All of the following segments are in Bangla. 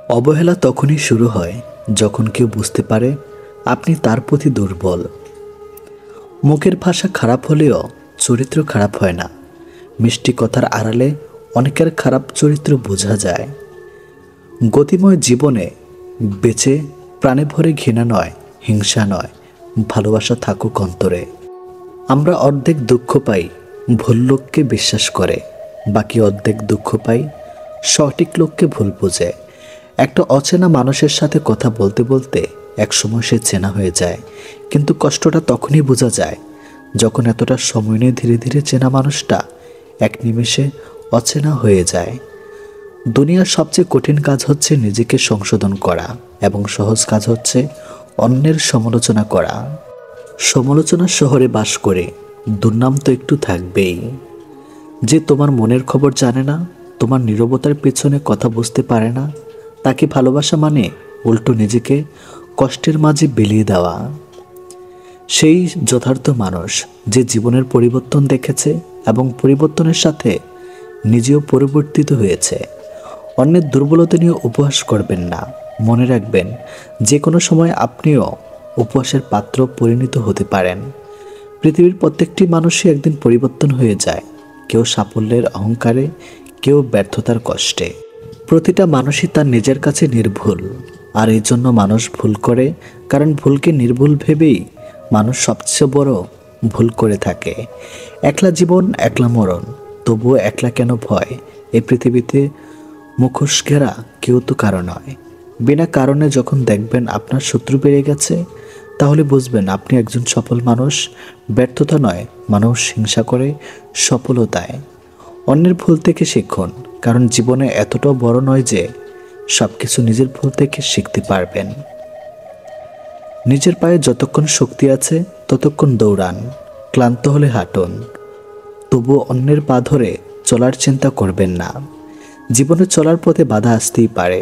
অবহেলা তখনই শুরু হয় যখন কেউ বুঝতে পারে আপনি তার প্রতি দুর্বল। মুখের ভাষা খারাপ হলেও চরিত্র খারাপ হয় না। মিষ্টি কথার আড়ালে অনেকের খারাপ চরিত্র বোঝা যায়। গতিময় জীবনে বেঁচে প্রাণে ভরে ঘৃণা নয়, হিংসা নয়, ভালোবাসা থাকুক অন্তরে। আমরা অর্ধেক দুঃখ পাই ভুল লোককে বিশ্বাস করে, বাকি অর্ধেক দুঃখ পাই সঠিক লোককে ভুল বুঝে। একটা অচেনা মানুষের সাথে কথা বলতে বলতে একসময় সে চেনা হয়ে যায়, কিন্তু কষ্টটা তখনই বোঝা যায় যখন এতটা সময় নিয়ে ধীরে ধীরে চেনা মানুষটা এক নিমেষে অচেনা হয়ে যায়। দুনিয়ার সবচেয়ে কঠিন কাজ হচ্ছে নিজেকে সংশোধন করা, এবং সহজ কাজ হচ্ছে অন্যের সমালোচনা করা। সমালোচনার শহরে বাস করে দুর্নাম তো একটু থাকবেই। যে তোমার মনের খবর জানে না, তোমার নীরবতার পেছনে কথা বুঝতে পারে না, তাকে ভালোবাসা মানে উল্টো নিজেকে কষ্টের মাঝে বিলিয়ে দেওয়া। সেই যথার্থ মানুষ যে জীবনের পরিবর্তন দেখেছে এবং পরিবর্তনের সাথে নিজেও পরিবর্তিত হয়েছে। অন্যের দুর্বলতা নিয়ে উপহাস করবেন না। মনে রাখবেন, যে কোনো সময় আপনিও উপহাসের পাত্র পরিণত হতে পারেন। পৃথিবীর প্রত্যেকটি মানুষই একদিন পরিবর্তন হয়ে যায়, কেউ সাফল্যের অহংকারে, কেউ ব্যর্থতার কষ্টে। প্রতিটা মানুষই তার নিজের কাছে নির্ভুল, আর এই জন্য মানুষ ভুল করে, কারণ ভুলকে নির্ভুল ভেবেই মানুষ সবচেয়ে বড় ভুল করে থাকে। একলা জীবন একলা মরণ, তবুও একলা কেন ভয়? এই পৃথিবীতে মুখোশ ঘেরা কেউ তো কারো নয়। বিনা কারণে যখন দেখবেন আপনার শত্রু বেড়ে গেছে, তাহলে বুঝবেন আপনি একজন সফল মানুষ। ব্যর্থতা নয়, মানুষ হিংসা করে সফলতায়। অন্যের ভুল থেকে শিখুন, কারণ জীবনে এতটাও বড় নয় যে সব কিছু নিজের ভুল থেকে শিখতে পারবেন। নিজের পায়ে যতক্ষণ শক্তি আছে ততক্ষণ দৌড়ান, ক্লান্ত হলে হাঁটুন, তবুও অন্যের পা ধরে চলার চিন্তা করবেন না। জীবনে চলার পথে বাধা আসতেই পারে,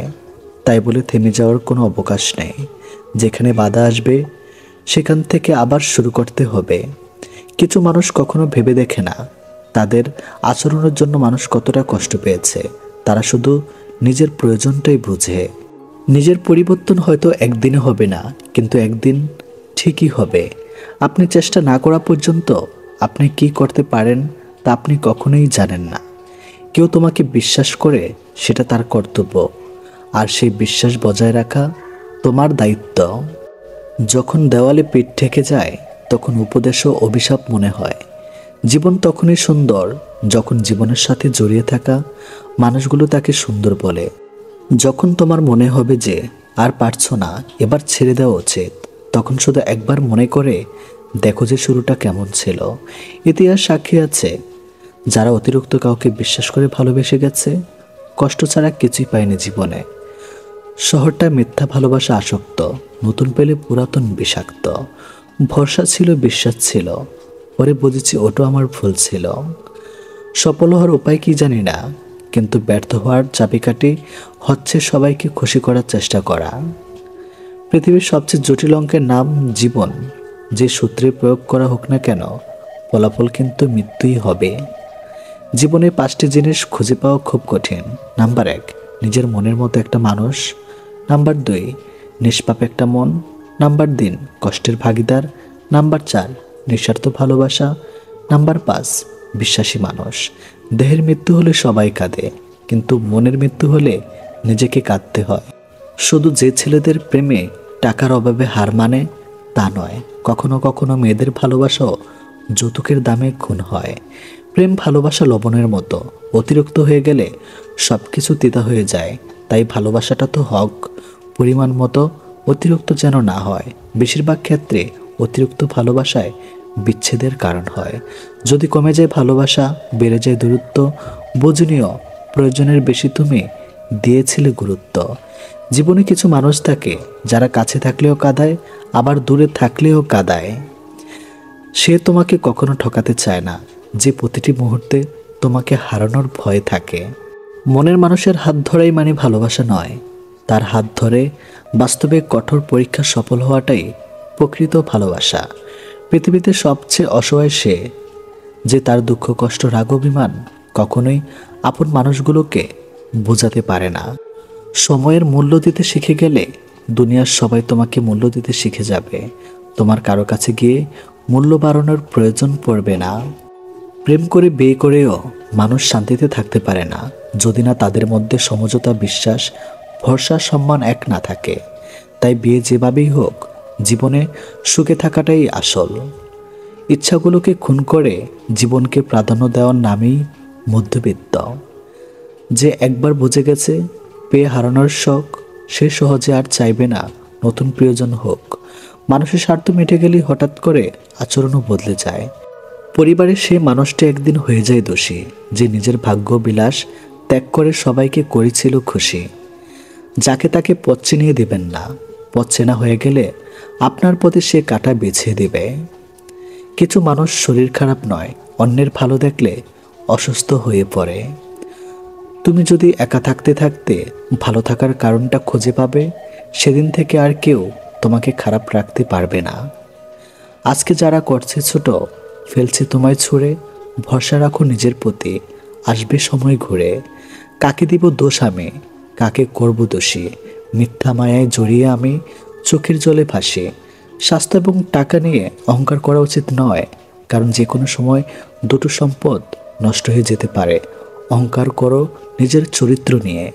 তাই বলে থেমে যাওয়ার কোনো অবকাশ নেই। যেখানে বাধা আসবে সেখান থেকে আবার শুরু করতে হবে। কিছু মানুষ কখনো ভেবে দেখে না তাদের আচরণের জন্য মানুষ কতটা কষ্ট পেয়েছে। তারা শুধু নিজের প্রয়োজনটাই বুঝে। নিজের পরিবর্তন হয়তো একদিনে হবে না, কিন্তু একদিন ঠিকই হবে। আপনি চেষ্টা না করা পর্যন্ত আপনি কি করতে পারেন তা আপনি কখনোই জানেন না। কেউ তোমাকে বিশ্বাস করে, সেটা তার কর্তব্য, আর সেই বিশ্বাস বজায় রাখা তোমার দায়িত্ব। যখন দেওয়ালে পিঠ ঠেকে যায়, তখন উপদেশ ও অভিশাপ মনে হয়। জীবন তখনই সুন্দর যখন জীবনের সাথে জড়িয়ে থাকা মানুষগুলো তাকে সুন্দর বলে। যখন তোমার মনে হবে যে আর পারছো না, এবার ছেড়ে দেওয়া উচিত, তখন শুধু একবার মনে করে দেখো যে শুরুটা কেমন ছিল। ইতিহাস সাক্ষী আছে, যারা অতিরিক্ত কাউকে বিশ্বাস করে ভালোবেসে গেছে, কষ্ট ছাড়া কিছুই পায়নি জীবনে। শহরটা মিথ্যা ভালোবাসা আসক্ত, নতুন পেলে পুরাতন বিষাক্ত। ভরসা ছিল, বিশ্বাস ছিল, পরে বুঝেছি ওটা আমার ভুল ছিল। সফল হওয়ার উপায় কি জানি না, কিন্তু ব্যর্থ হওয়ার চাবিকাঠি হচ্ছে সবাইকে খুশি করার চেষ্টা করা। পৃথিবীর সবচেয়ে জটিল অঙ্কের নাম জীবন। যে সূত্রে প্রয়োগ করা হোক না কেন, ফলাফল কিন্তু মৃত্যুই হবে। জীবনে 5টি জিনিস খুঁজে পাওয়া খুব কঠিন। নাম্বার 1, নিজের মনের মতো একটা মানুষ। নাম্বার 2, নিষ্পাপ একটা মন। নাম্বার 3, কষ্টের ভাগিদার। নাম্বার 4, নিঃস্বার্থ ভালোবাসা। নাম্বার 5, বিশ্বাসী মানুষ। দেহের মৃত্যু হলে সবাই কাঁদে, কিন্তু মনের মৃত্যু হলে নিজেকে কাঁদতে হয়। শুধু যে ছেলেদের প্রেমে টাকার অভাবে হার মানে তা নয়, কখনো কখনো মেয়েদের ভালোবাসাও যৌতুকের দামে খুন হয়। প্রেম ভালোবাসা লবণের মতো, অতিরিক্ত হয়ে গেলে সব কিছু তিতা হয়ে যায়। তাই ভালোবাসাটা তো হক, পরিমাণ মতো, অতিরিক্ত যেন না হয়। বেশিরভাগ ক্ষেত্রে অতিরিক্ত ভালোবাসায় বিচ্ছেদের কারণ হয়। যদি কমে যায় ভালোবাসা, বেড়ে যায় দূরত্ব, বুঝনীয় প্রয়োজনের বেশি তুমি দিয়েছিলে গুরুত্ব। জীবনে কিছু মানুষ থাকে যারা কাছে থাকলেও কাঁদায়, আবার দূরে থাকলেও কাঁদায়। সে তোমাকে কখনো ঠকাতে চায় না, যে প্রতিটি মুহূর্তে তোমাকে হারানোর ভয় থাকে। মনের মানুষের হাত ধরাই মানে ভালোবাসা নয়, তার হাত ধরে বাস্তবে কঠোর পরীক্ষা সফল হওয়াটাই প্রকৃত ভালোবাসা। পৃথিবীতে সবচেয়ে অসহায় সে, যে তার দুঃখ, কষ্ট, রাগ, অভিমান কখনোই আপন মানুষগুলোকে বোঝাতে পারে না। সময়ের মূল্য দিতে শিখে গেলে দুনিয়ার সবাই তোমাকে মূল্য দিতে শিখে যাবে। তোমার কারো কাছে গিয়ে মূল্য বাড়ানোর প্রয়োজন পড়বে না। প্রেম করে বিয়ে করেও মানুষ শান্তিতে থাকতে পারে না যদি না তাদের মধ্যে সমঝোতা, বিশ্বাস, ভরসা, সম্মান এক না থাকে। তাই বিয়ে যেভাবেই হোক, জীবনে সুখে থাকাটাই আসল। ইচ্ছাগুলোকে খুন করে জীবনকে প্রাধান্য দেওয়ার নামেই মধ্যবিত্ত। যে একবার বুঝে গেছে পেয়ে হারানোর শখ, সে সহজে আর চাইবে না নতুন প্রিয়জন হোক। মানুষের স্বার্থ মিটে গেলেই হঠাৎ করে আচরণও বদলে যায়। পরিবারের সেই মানুষটি একদিন হয়ে যায় দোষী, যে নিজের ভাগ্য বিলাস ত্যাগ করে সবাইকে করেছিল খুশি। যাকে তাকে পথ চিনিয়ে দেবেন না। পথ চেনা হয়ে গেলে আপনার পথে সে কাঁটা বিছিয়ে দেবে। কিছু মানুষ শরীর খারাপ নয়, অন্যের ভালো দেখলে অসুস্থ হয়ে পড়ে। তুমি যদি একা থাকতে থাকতে ভালো থাকার কারণটা খুঁজে পাবে, সেদিন থেকে আর কেউ তোমাকে খারাপ রাখতে পারবে না। আজকে যারা করছে ছোট, ফেলছে তোমায় ছুঁড়ে, ভরসা রাখো নিজের প্রতি, আসবে সময় ঘুরে। কাকে দিব দোষ আমি, কাকে করব দোষী, মিথ্যা মায়ায় জড়িয়ে আমি চোখের জলে ভাসি। স্বাস্থ্য এবং টাকা নিয়ে অহংকার করা উচিত নয়, কারণ যে কোনো সময় দুটো সম্পদ নষ্ট হয়ে যেতে পারে। অহংকার করো নিজের চরিত্র নিয়ে।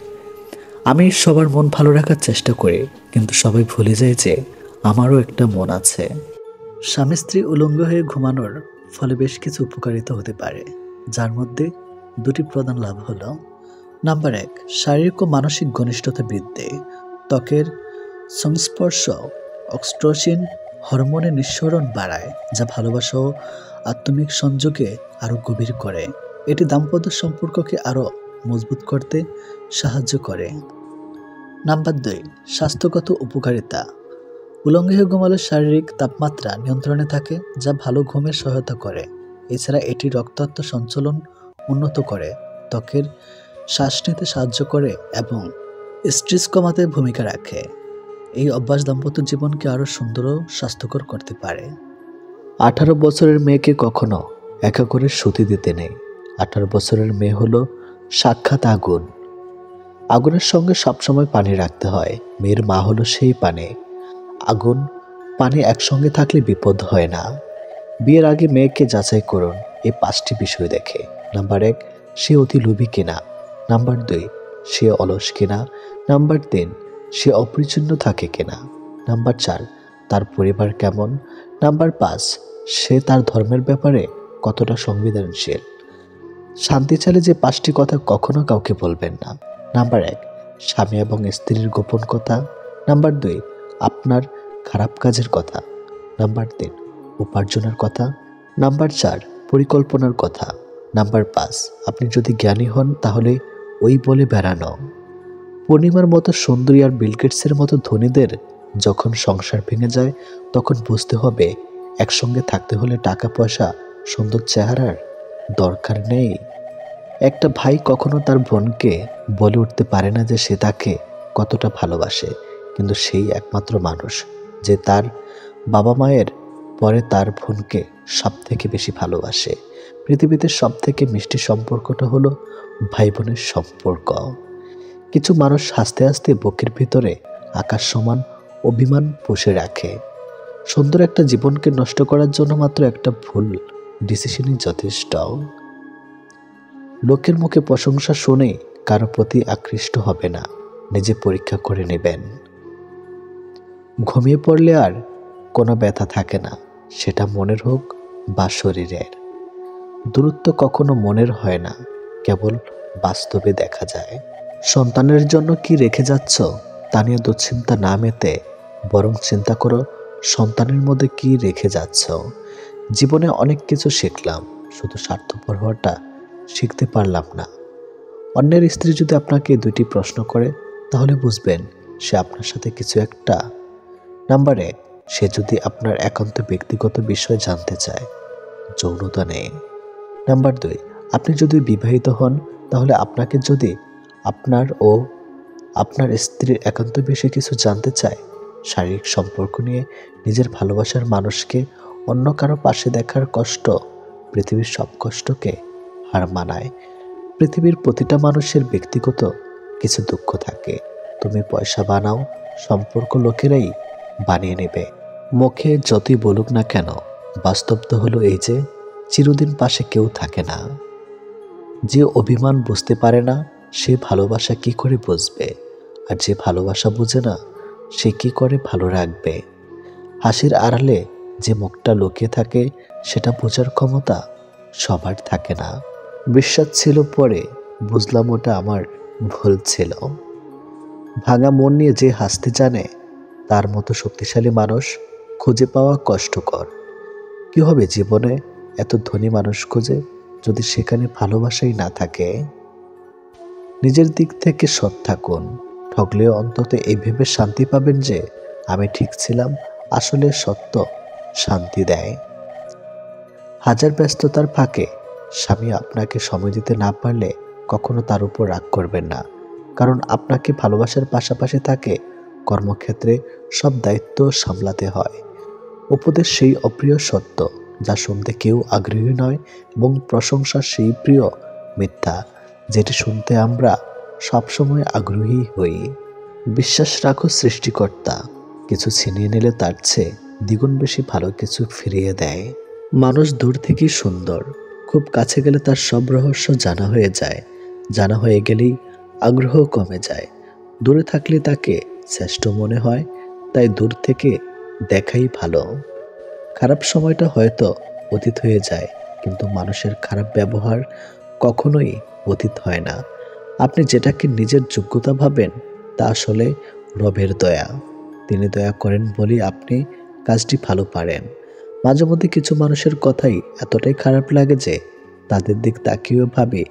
আমি সবার মন ভালো রাখার চেষ্টা করি, কিন্তু সবাই ভুলে যায় যে আমারও একটা মন আছে। স্বামী স্ত্রী উলঙ্গ হয়ে ঘুমানোর ফলে বেশ কিছু উপকারিতা হতে পারে, যার মধ্যে দুটি প্রধান লাভ হলো: নাম্বার 1, শারীরিক ও মানসিক ঘনিষ্ঠতা বৃদ্ধি। ত্বকের সংস্পর্শ অক্সিটোসিন হরমোনের নিঃসরণ বাড়ায়, যা ভালোবাসা ও আত্মিক সংযোগে আরও গভীর করে। এটি দাম্পত্য সম্পর্ককে আরও মজবুত করতে সাহায্য করে। নাম্বার 2, স্বাস্থ্যগত উপকারিতা। উলঙ্গ হয়ে ঘুমালে শারীরিক তাপমাত্রা নিয়ন্ত্রণে থাকে, যা ভালো ঘুমের সহায়তা করে। এছাড়া এটি রক্তাত্ম সঞ্চালন উন্নত করে, ত্বকের শ্বাস নিতে সাহায্য করে এবং স্ট্রেস কমাতে ভূমিকা রাখে। এই অভ্যাস দাম্পত্য জীবনকে আরও সুন্দর ও স্বাস্থ্যকর করতে পারে। 18 বছরের মেয়েকে কখনো একা করে শুতে দিতে নেই। 18 বছরের মেয়ে হলো সাক্ষাৎ আগুন। আগুনের সঙ্গে সবসময় পানি রাখতে হয়। মেয়ের মা হলো সেই পানি। আগুন পানি একসঙ্গে থাকলে বিপদ হয় না। বিয়ের আগে মেয়েকে যাচাই করুন এই 5টি বিষয় দেখে। নাম্বার 1, সে অতি লোভী কিনা। নাম্বার 2, সে অলস কিনা। নাম্বার 3, সে অপরিচ্ছন্ন থাকে কিনা। নাম্বার 4, তার পরিবার কেমন। নাম্বার 5, সে তার ধর্মের ব্যাপারে কতটা সংবেদনশীল। শান্তি চাইলে যে 5টি কথা কখনো কাউকে বলবেন না। নাম্বার 1, স্বামী এবং স্ত্রীর গোপন কথা। নাম্বার 2, আপনার খারাপ কাজের কথা। নাম্বার 3, উপার্জনের কথা। নাম্বার 4, পরিকল্পনার কথা। নাম্বার 5, আপনি যদি জ্ঞানী হন তাহলে ওই বলে বেড়ানো। পূর্ণিমার মতো সুন্দরী আর বিল গেটসের মতো ধনীদের যখন সংসার ভেঙে যায়, তখন বুঝতে হবে একসঙ্গে থাকতে হলে টাকা পয়সা, সুন্দর চেহারার দরকার নেই। একটা ভাই কখনো তার বোনকে বলে উঠতে পারে না যে সে তাকে কতটা ভালোবাসে, কিন্তু সেই একমাত্র মানুষ যে তার বাবা মায়ের পরে তার বোনকে সব থেকে বেশি ভালোবাসে। পৃথিবীতে সব থেকে মিষ্টি সম্পর্কটা হলো ভাই বোনের সম্পর্ক। কিছু মানুষ হাসতে হাসতে বুকের ভিতরে আকাশ সমান অভিমান পুষে রাখে। সুন্দর একটা জীবনকে নষ্ট করার জন্য মাত্র একটা ভুল ডিসিশনই যথেষ্ট। লোকের মুখে প্রশংসা শুনে কারো প্রতি আকৃষ্ট হবে না, নিজে পরীক্ষা করে নেবেন। ঘুমিয়ে পড়লে আর কোনো ব্যথা থাকে না, সেটা মনের হোক বা শরীরের। দূরত্ব কখনো মনের হয় না, কেবল বাস্তবে দেখা যায়। সন্তানের জন্য কি রেখে যাচ্ছ তা নিয়ে দুশ্চিন্তা না মেতে বরং চিন্তা করো সন্তানের মধ্যে কি রেখে যাচ্ছ। জীবনে অনেক কিছু শিখলাম, শুধু স্বার্থপর হওয়াটা শিখতে পারলাম না। অন্যের স্ত্রী যদি আপনাকে 2টি প্রশ্ন করে, তাহলে বুঝবেন সে আপনার সাথে কিছু একটা। নাম্বার 1, সে যদি আপনার একান্ত ব্যক্তিগত বিষয় জানতে চায়, যৌনতা নেই। নাম্বার 2, আপনি যদি বিবাহিত হন, তাহলে আপনাকে যদি আপনার ও আপনার স্ত্রীর একান্ত বিষয়ে কিছু জানতে চায়, শারীরিক সম্পর্ক নিয়ে। নিজের ভালোবাসার মানুষকে অন্য কারো পাশে দেখার কষ্ট পৃথিবীর সব কষ্টকে হার মানায়। পৃথিবীর প্রতিটা মানুষের ব্যক্তিগত কিছু দুঃখ থাকে, তুমি পয়সা বানাও, সম্পর্ক লোকেরাই বানিয়ে নেবে। মুখে যতই বলুক না কেন, বাস্তব তো হলো এই যে চিরদিন পাশে কেউ থাকে না। যে অভিমান বুঝতে পারে না সে ভালোবাসা কি করে বুঝবে, আর যে ভালোবাসা বুঝে না সে কি করে ভালো রাখবে। হাসির আড়ালে যে মুখটা লুকিয়ে থাকে সেটা বোঝার ক্ষমতা সবার থাকে না। বিশ্বাস ছিল, পরে বুঝলাম ওটা আমার ভুল ছিল। ভাঙা মন নিয়ে যে হাসতে জানে তার মতো শক্তিশালী মানুষ খুঁজে পাওয়া কষ্টকর। কি হবে জীবনে এত ধনী মানুষ খুঁজে যদি সেখানে ভালোবাসাই না থাকে। নিজের দিক থেকে সৎ থাকুন, ঠকলেও অন্তত এই ভেবে শান্তি পাবেন যে আমি ঠিক ছিলাম। আসলে সত্য শান্তি দেয়। হাজার ব্যস্ততার ফাঁকে স্বামী আপনাকে সময় দিতে না পারলে কখনো তার উপর রাগ করবেন না, কারণ আপনাকে ভালোবাসার পাশাপাশি তাকে কর্মক্ষেত্রে সব দায়িত্ব সামলাতে হয়। উপদেশ সেই অপ্রিয় সত্য যা শুনতে কেউ আগ্রহী নয়, এবং প্রশংসা সেই প্রিয় মিথ্যা যেটি শুনতে আমরা সবসময় আগ্রহী হই। বিশ্বাস রাখো সৃষ্টিকর্তা কিছু ছিনিয়ে নিলে তার চেয়ে দ্বিগুণ বেশি ভালো কিছু ফিরিয়ে দেয়। মানুষ দূর থেকেই সুন্দর, খুব কাছে গেলে তার সব রহস্য জানা হয়ে যায়। জানা হয়ে গেলেই আগ্রহ কমে যায়। দূরে থাকলে তাকে শ্রেষ্ঠ মনে হয়, তাই দূর থেকে দেখাই ভালো। খারাপ সময়টা হয়তো অতীত হয়ে যায়, কিন্তু মানুষের খারাপ ব্যবহার কখনোই অতীত হয় না। আপনি যেটাকে নিজের যোগ্যতা ভাবেন তা আসলে রবের দয়া। তিনি দয়া করেন বলেই আপনি কাজটি ভালো পারেন। মাঝে মধ্যে কিছু মানুষের কথাই এতটাই খারাপ লাগে যে তাদের দিক তাকিয়েও ভাবে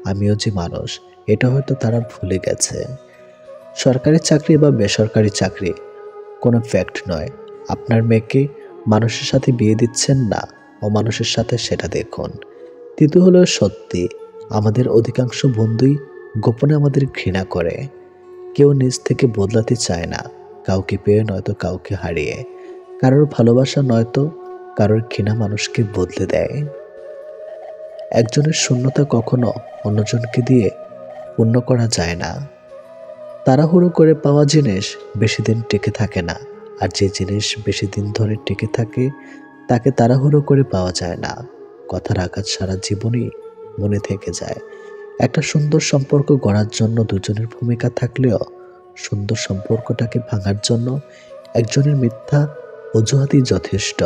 আমিও যে মানুষ, এটা হয়তো তারা ভুলে গেছে। সরকারি চাকরি বা বেসরকারি চাকরি কোনো ফ্যাক্ট নয়। আপনার মেয়েকে মানুষের সাথে বিয়ে দিচ্ছেন না অমানুষের সাথে, সেটা দেখুন। তৃতীয় হলো সত্যি, আমাদের অধিকাংশ বন্ধুই গোপনে আমাদের ঘৃণা করে। কেউ নিজ থেকে বদলাতে চায় না, কাউকে পেয়ে নয়তো কাউকে হারিয়ে। কারোর ভালোবাসা নয়তো কারোর ঘৃণা মানুষকে বদলে দেয়। একজনের শূন্যতা কখনো অন্যজনকে দিয়ে পূর্ণ করা যায় না। তাড়াহুড়ো করে পাওয়া জিনিস বেশি দিন টিকে থাকে না, আর যে জিনিস বেশি দিন ধরে টিকে থাকে তাকে তাড়াহুড়ো করে পাওয়া যায় না। কথার আঘাত সারা জীবনই মনে থেকে যায়। একটা সুন্দর সম্পর্ক গড়ার জন্য দুজনের ভূমিকা থাকলেও সুন্দর সম্পর্কটাকে ভাঙার জন্য একজনের মিথ্যা অজুহাতই যথেষ্ট।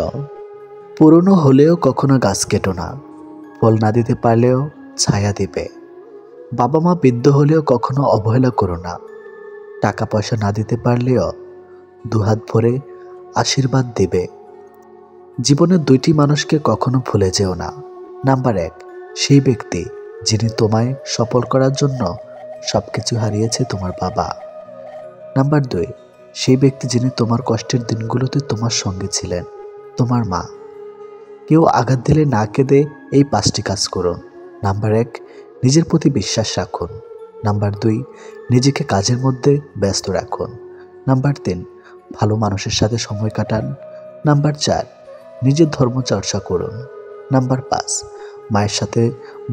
পুরনো হলেও কখনো গাছ কেটো না, ফল না দিতে পারলেও ছায়া দিবে। বাবা মা বৃদ্ধ হলেও কখনো অবহেলা করো না, টাকা পয়সা না দিতে পারলেও দুহাত ভরে আশীর্বাদ দিবে। জীবনে দুইটি মানুষকে কখনো ভুলে যেও না। নাম্বার 1, সেই ব্যক্তি যিনি তোমায় সফল করার জন্য সবকিছু হারিয়েছে, তোমার বাবা। নাম্বার 2, সেই ব্যক্তি যিনি তোমার কষ্টের দিনগুলোতে তোমার সঙ্গে ছিলেন, তোমার মা। কেউ আঘাত দিলে না কেঁদে এই 5টি কাজ করুন। নাম্বার 1, নিজের প্রতি বিশ্বাস রাখুন। নাম্বার 2, নিজেকে কাজের মধ্যে ব্যস্ত রাখুন। নাম্বার 3, ভালো মানুষের সাথে সময় কাটান। নাম্বার 4, নিজের ধর্ম চর্চা করুন। নাম্বার 5, মায়ের সাথে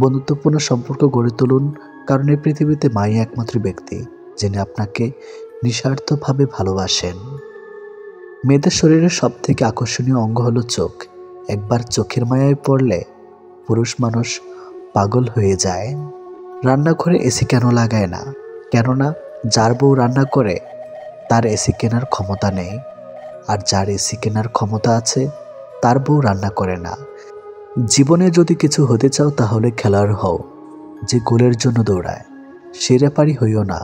বন্ধুত্বপূর্ণ সম্পর্ক গড়ে তুলুন, কারণ এই পৃথিবীতে মাই একমাত্র ব্যক্তি যিনি আপনাকে নিঃস্বার্থভাবে ভালোবাসেন। মেয়েদের শরীরের সব থেকে আকর্ষণীয় অঙ্গ হলো চোখ। একবার চোখের মায়ায় পড়লে পুরুষ মানুষ পাগল হয়ে যায়। রান্নাঘরে এসি কেন লাগায় না? কেননা যার বউ রান্না করে তার এসি কেনার ক্ষমতা নেই, আর যার এসি কেনার ক্ষমতা আছে তার বউ রান্না করে না। জীবনে যদি কিছু হতে চাও তাহলে খেলোয়াড় হও যে গোলের জন্য দৌড়ায়। সে রেপারি হইও না,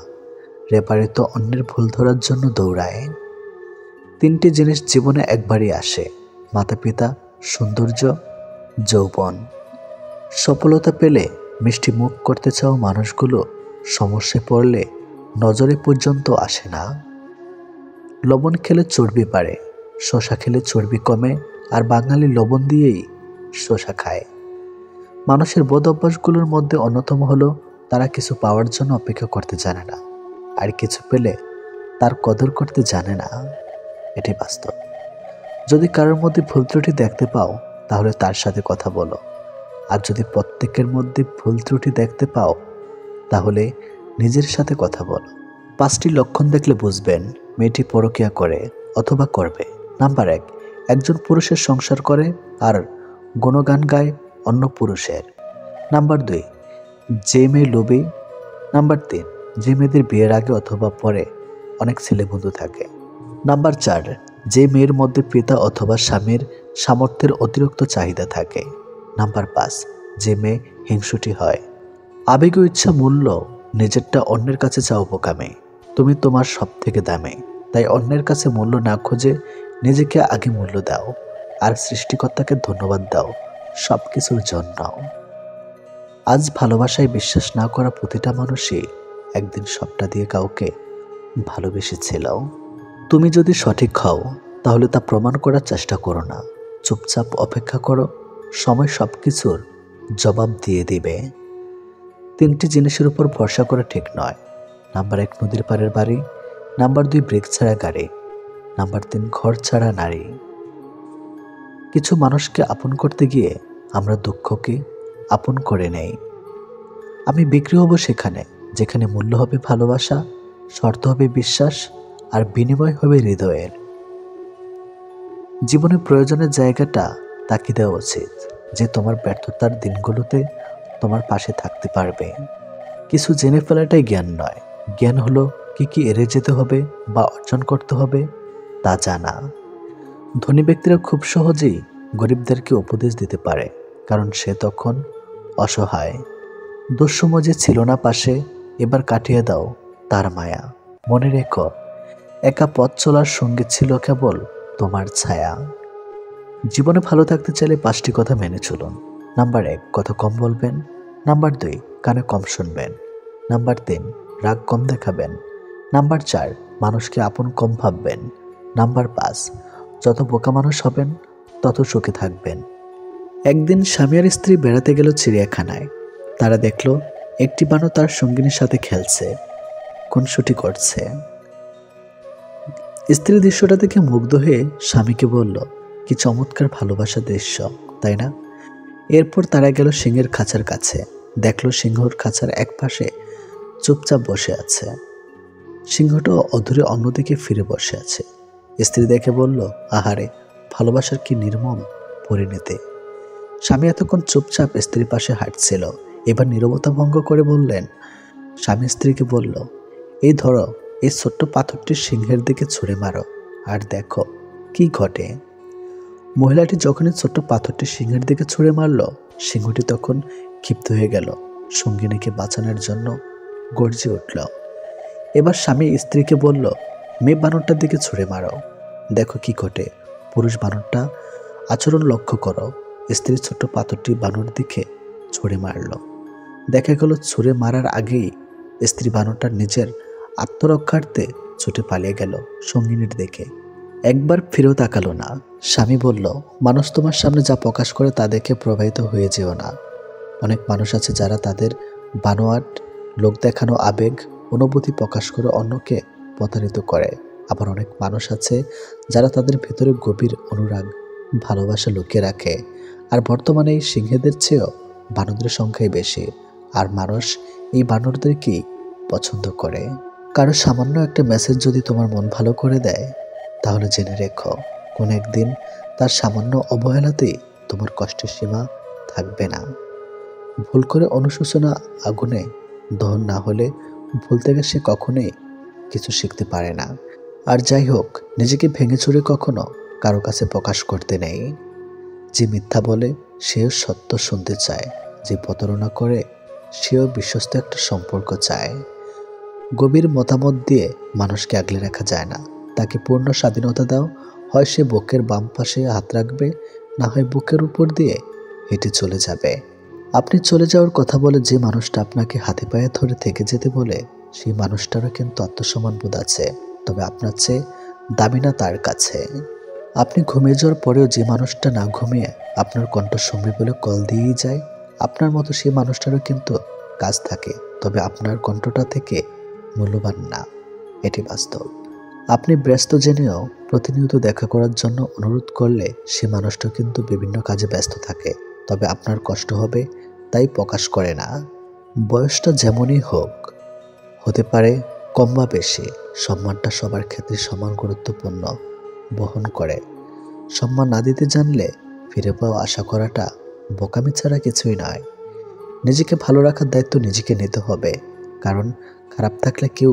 রেপারি তো অন্যের ভুল ধরার জন্য দৌড়ায়। 3টি জিনিস জীবনে একবারই আসে: মাতা পিতা, সৌন্দর্য, যৌবন। সফলতা পেলে মিষ্টি মুখ করতে চাও মানুষগুলো সমস্যায় পড়লে নজরে পর্যন্ত আসে না। লবণ খেলে চর্বি বাড়ে, শসা খেলে চর্বি কমে, আর বাঙালি লবণ দিয়েই শসা খায়। মানুষের বদ অভ্যাসগুলোর মধ্যে অন্যতম হলো তারা কিছু পাওয়ার জন্য অপেক্ষা করতে জানে না, আর কিছু পেলে তার কদর করতে জানে না। এটি বাস্তব। যদি কারোর মধ্যে ভুল ত্রুটি দেখতে পাও তাহলে তার সাথে কথা বলো, আর যদি প্রত্যেকের মধ্যে ভুল ত্রুটি দেখতে পাও তাহলে নিজের সাথে কথা বলো। 5টি লক্ষণ দেখলে বুঝবেন মেয়েটি পরকীয়া করে অথবা করবে। নাম্বার 1, একজন পুরুষের সংসার করে আর গুণগান গায় অন্য পুরুষের। নাম্বার 2, যে মেয়ে লোভী। নাম্বার 3, যে মেয়েদের বিয়ের আগে অথবা পরে অনেক ছেলে বন্ধু থাকে। নাম্বার 4, যে মেয়ের মধ্যে পিতা অথবা স্বামীর সামর্থ্যের অতিরিক্ত চাহিদা থাকে। নাম্বার 5, যে মেয়ে হিংসুটি হয়। আবেগ ও ইচ্ছা মূল্য নিজেরটা অন্যের কাছে চাও বোকামে। তুমি তোমার সব থেকে দামে, তাই অন্যের কাছে মূল্য না খুঁজে নিজেকে আগে মূল্য দাও আর সৃষ্টিকর্তাকে ধন্যবাদ দাও সব কিছুর জন্য। আজ ভালোবাসায় বিশ্বাস না করা প্রতিটা মানুষই একদিন সবটা দিয়ে কাউকে ভালোবেসেছিল। তুমি যদি সঠিক হও তাহলে তা প্রমাণ করার চেষ্টা করো না, চুপচাপ অপেক্ষা করো, সময় সব কিছুর জবাব দিয়ে দিবে। 3টি জিনিসের উপর ভরসা করা ঠিক নয়। নাম্বার 1, নদীর পাড়ের বাড়ি। নাম্বার 2, ব্রেক ছাড়া গাড়ি। নাম্বার 3, ঘর ছাড়া নারী। কিছু মানুষকে আপন করতে গিয়ে আমরা দুঃখকে আপন করে নেই। আমি বিক্রি হব সেখানে যেখানে মূল্য হবে ভালোবাসা, শর্ত হবে বিশ্বাস আর বিনিময় হবে হৃদয়ের। জীবনের প্রয়োজনের জায়গাটা তাকে দেওয়া উচিত, যে তোমার ব্যর্থতার দিনগুলোতে তোমার পাশে থাকতে পারবে। কিছু জেনে ফেলাটাই জ্ঞান নয়, জ্ঞান হলো কি কি এড়িয়ে যেতে হবে বা অর্জন করতে হবে তা জানা। ধনী ব্যক্তিরা খুব সহজেই গরিবদেরকে উপদেশ দিতে পারে, কারণ সে তখন অসহায়। দুঃসময় যে ছিল না পাশে, এবার কাটিয়ে দাও তার মায়া। মনে রেখো, একা পথ চলার সঙ্গে ছিল কেবল তোমার ছায়া। জীবনে ভালো থাকতে চাইলে 5টি কথা মেনে চলুন। নাম্বার 1, কথা কম বলবেন। নাম্বার 2, কানে কম শুনবেন। নাম্বার 3, রাগ কম দেখাবেন। নাম্বার 4, মানুষকে আপন কম ভাববেন। নাম্বার 5, যত বোকা মানুষ হবেন তত সুখে থাকবেন। একদিন স্বামী আর স্ত্রী বেড়াতে গেল চিড়িয়াখানায়। তারা দেখল একটি বানর তার সঙ্গিনীর সাথে খেলছে, খুনসুটি করছে। স্ত্রী দৃশ্যটা দেখে মুগ্ধ হয়ে স্বামীকে বলল, কি চমৎকার ভালোবাসার দৃশ্য, তাই না? এরপর তারা গেল সিংহের খাঁচার কাছে। দেখল সিংহর খাঁচার এক পাশে চুপচাপ বসে আছে। সিংহটা অধরে অন্যদিকে ফিরে বসে আছে। স্ত্রী দেখে বলল, আহারে, ভালোবাসার কি নির্মম পরিণতি। স্বামী এতক্ষণ চুপচাপ স্ত্রীর পাশে হাঁটছিল, এবার নীরবতা ভঙ্গ করে বললেন। স্বামী স্ত্রীকে বলল, এই ধরো, এই ছোট্ট পাথরটি সিংহের দিকে ছুঁড়ে মারো আর দেখো কি ঘটে। মহিলাটি যখনই ছোট্ট পাথরটি সিংহের দিকে ছুঁড়ে মারল, সিংহটি তখন ক্ষিপ্ত হয়ে গেল, সঙ্গিনীকে বাঁচানোর জন্য গর্জে উঠল। এবার স্বামী স্ত্রীকে বলল, মেয়ে বানরটার দিকে ছুঁড়ে মারো, দেখো কি ঘটে। পুরুষ বানরটা আচরণ লক্ষ্য করো। স্ত্রী ছোট্ট পাথরটি বানর দিকে ছুঁড়ে মারল। দেখা গেল ছুঁড়ে মারার আগেই স্ত্রী বানরটার নিজের আত্মরক্ষার্থে ছুটে পালিয়ে গেল সঙ্গিনীর দিকে। একবার ফিরেও তাকালো না। স্বামী বলল, মানুষ তোমার সামনে যা প্রকাশ করে তা দেখে প্রভাবিত হয়ে যেও না। অনেক মানুষ আছে যারা তাদের বানোয়াট লোক দেখানো আবেগ অনুভূতি প্রকাশ করে অন্যকে প্রতারিত করে। আবার অনেক মানুষ আছে যারা তাদের ভেতরে গভীর অনুরাগ ভালোবাসা লুকিয়ে রাখে। আর বর্তমানে এই সিংহেদের চেয়েও বানরদের সংখ্যাই বেশি, আর মানুষ এই বানরদেরকেই পছন্দ করে। কারো সামান্য একটা মেসেজ যদি তোমার মন ভালো করে দেয়, তাহলে জেনে রেখো, কোন একদিন তার সামান্য অবহেলাতেই তোমার কষ্টের সীমা থাকবে না। ভুল করে অনুশোচনা আগুনে দহন না হলে ভুল থেকে সে কখনোই কিছু শিখতে পারে না। আর যাই হোক, নিজেকে ভেঙে চুরে কখনো কারো কাছে প্রকাশ করতে নেই। যে মিথ্যা বলে সেও সত্য শুনতে চায়, যে প্রতারণা করে সেও বিশ্বস্ত একটা সম্পর্ক চায়। গভীর মতামত দিয়ে মানুষকে আগলে রাখা যায় না। তাকে পূর্ণ স্বাধীনতা দাও, হয় সে বুকের বাম পাশে হাত রাখবে, না হয় বুকের উপর দিয়ে হেঁটে চলে যাবে। আপনি চলে যাওয়ার কথা বলে যে মানুষটা আপনাকে হাতে পায়ে ধরে থেকে যেতে বলে, সেই মানুষটারও কিন্তু আত্মসম্মান বোধ আছে, তবে আপনার চেয়ে দামি না তার কাছে। আপনি ঘুমিয়ে যাওয়ার পরেও যে মানুষটা না ঘুমিয়ে আপনার কণ্ঠ শুনবে বলে কল দিয়েই যায়, আপনার মতো সেই মানুষটারও কিন্তু কাজ থাকে, তবে আপনার কণ্ঠটা থেকে মূল্যবান না, এটি বাস্তব। আপনি ব্যস্ত জেনেও প্রতিনিয়ত দেখা করার জন্য অনুরোধ করলে সে মানুষটা কিন্তু বিভিন্ন কাজে ব্যস্ত থাকে, তবে আপনার কষ্ট হবে তাই প্রকাশ করে না। বয়সটা যেমনই হোক, হতে পারে কম বা বেশি, সম্মানটা সবার ক্ষেত্রে সমান গুরুত্বপূর্ণ বহন করে। সম্মান না দিতে জানলে ফিরে পাওয়া আশা করাটা বোকামি ছাড়া কিছুই নয়। নিজেকে ভালো রাখার দায়িত্ব নিজেকে নিতে হবে, কারণ খারাপ থাকলে কেউ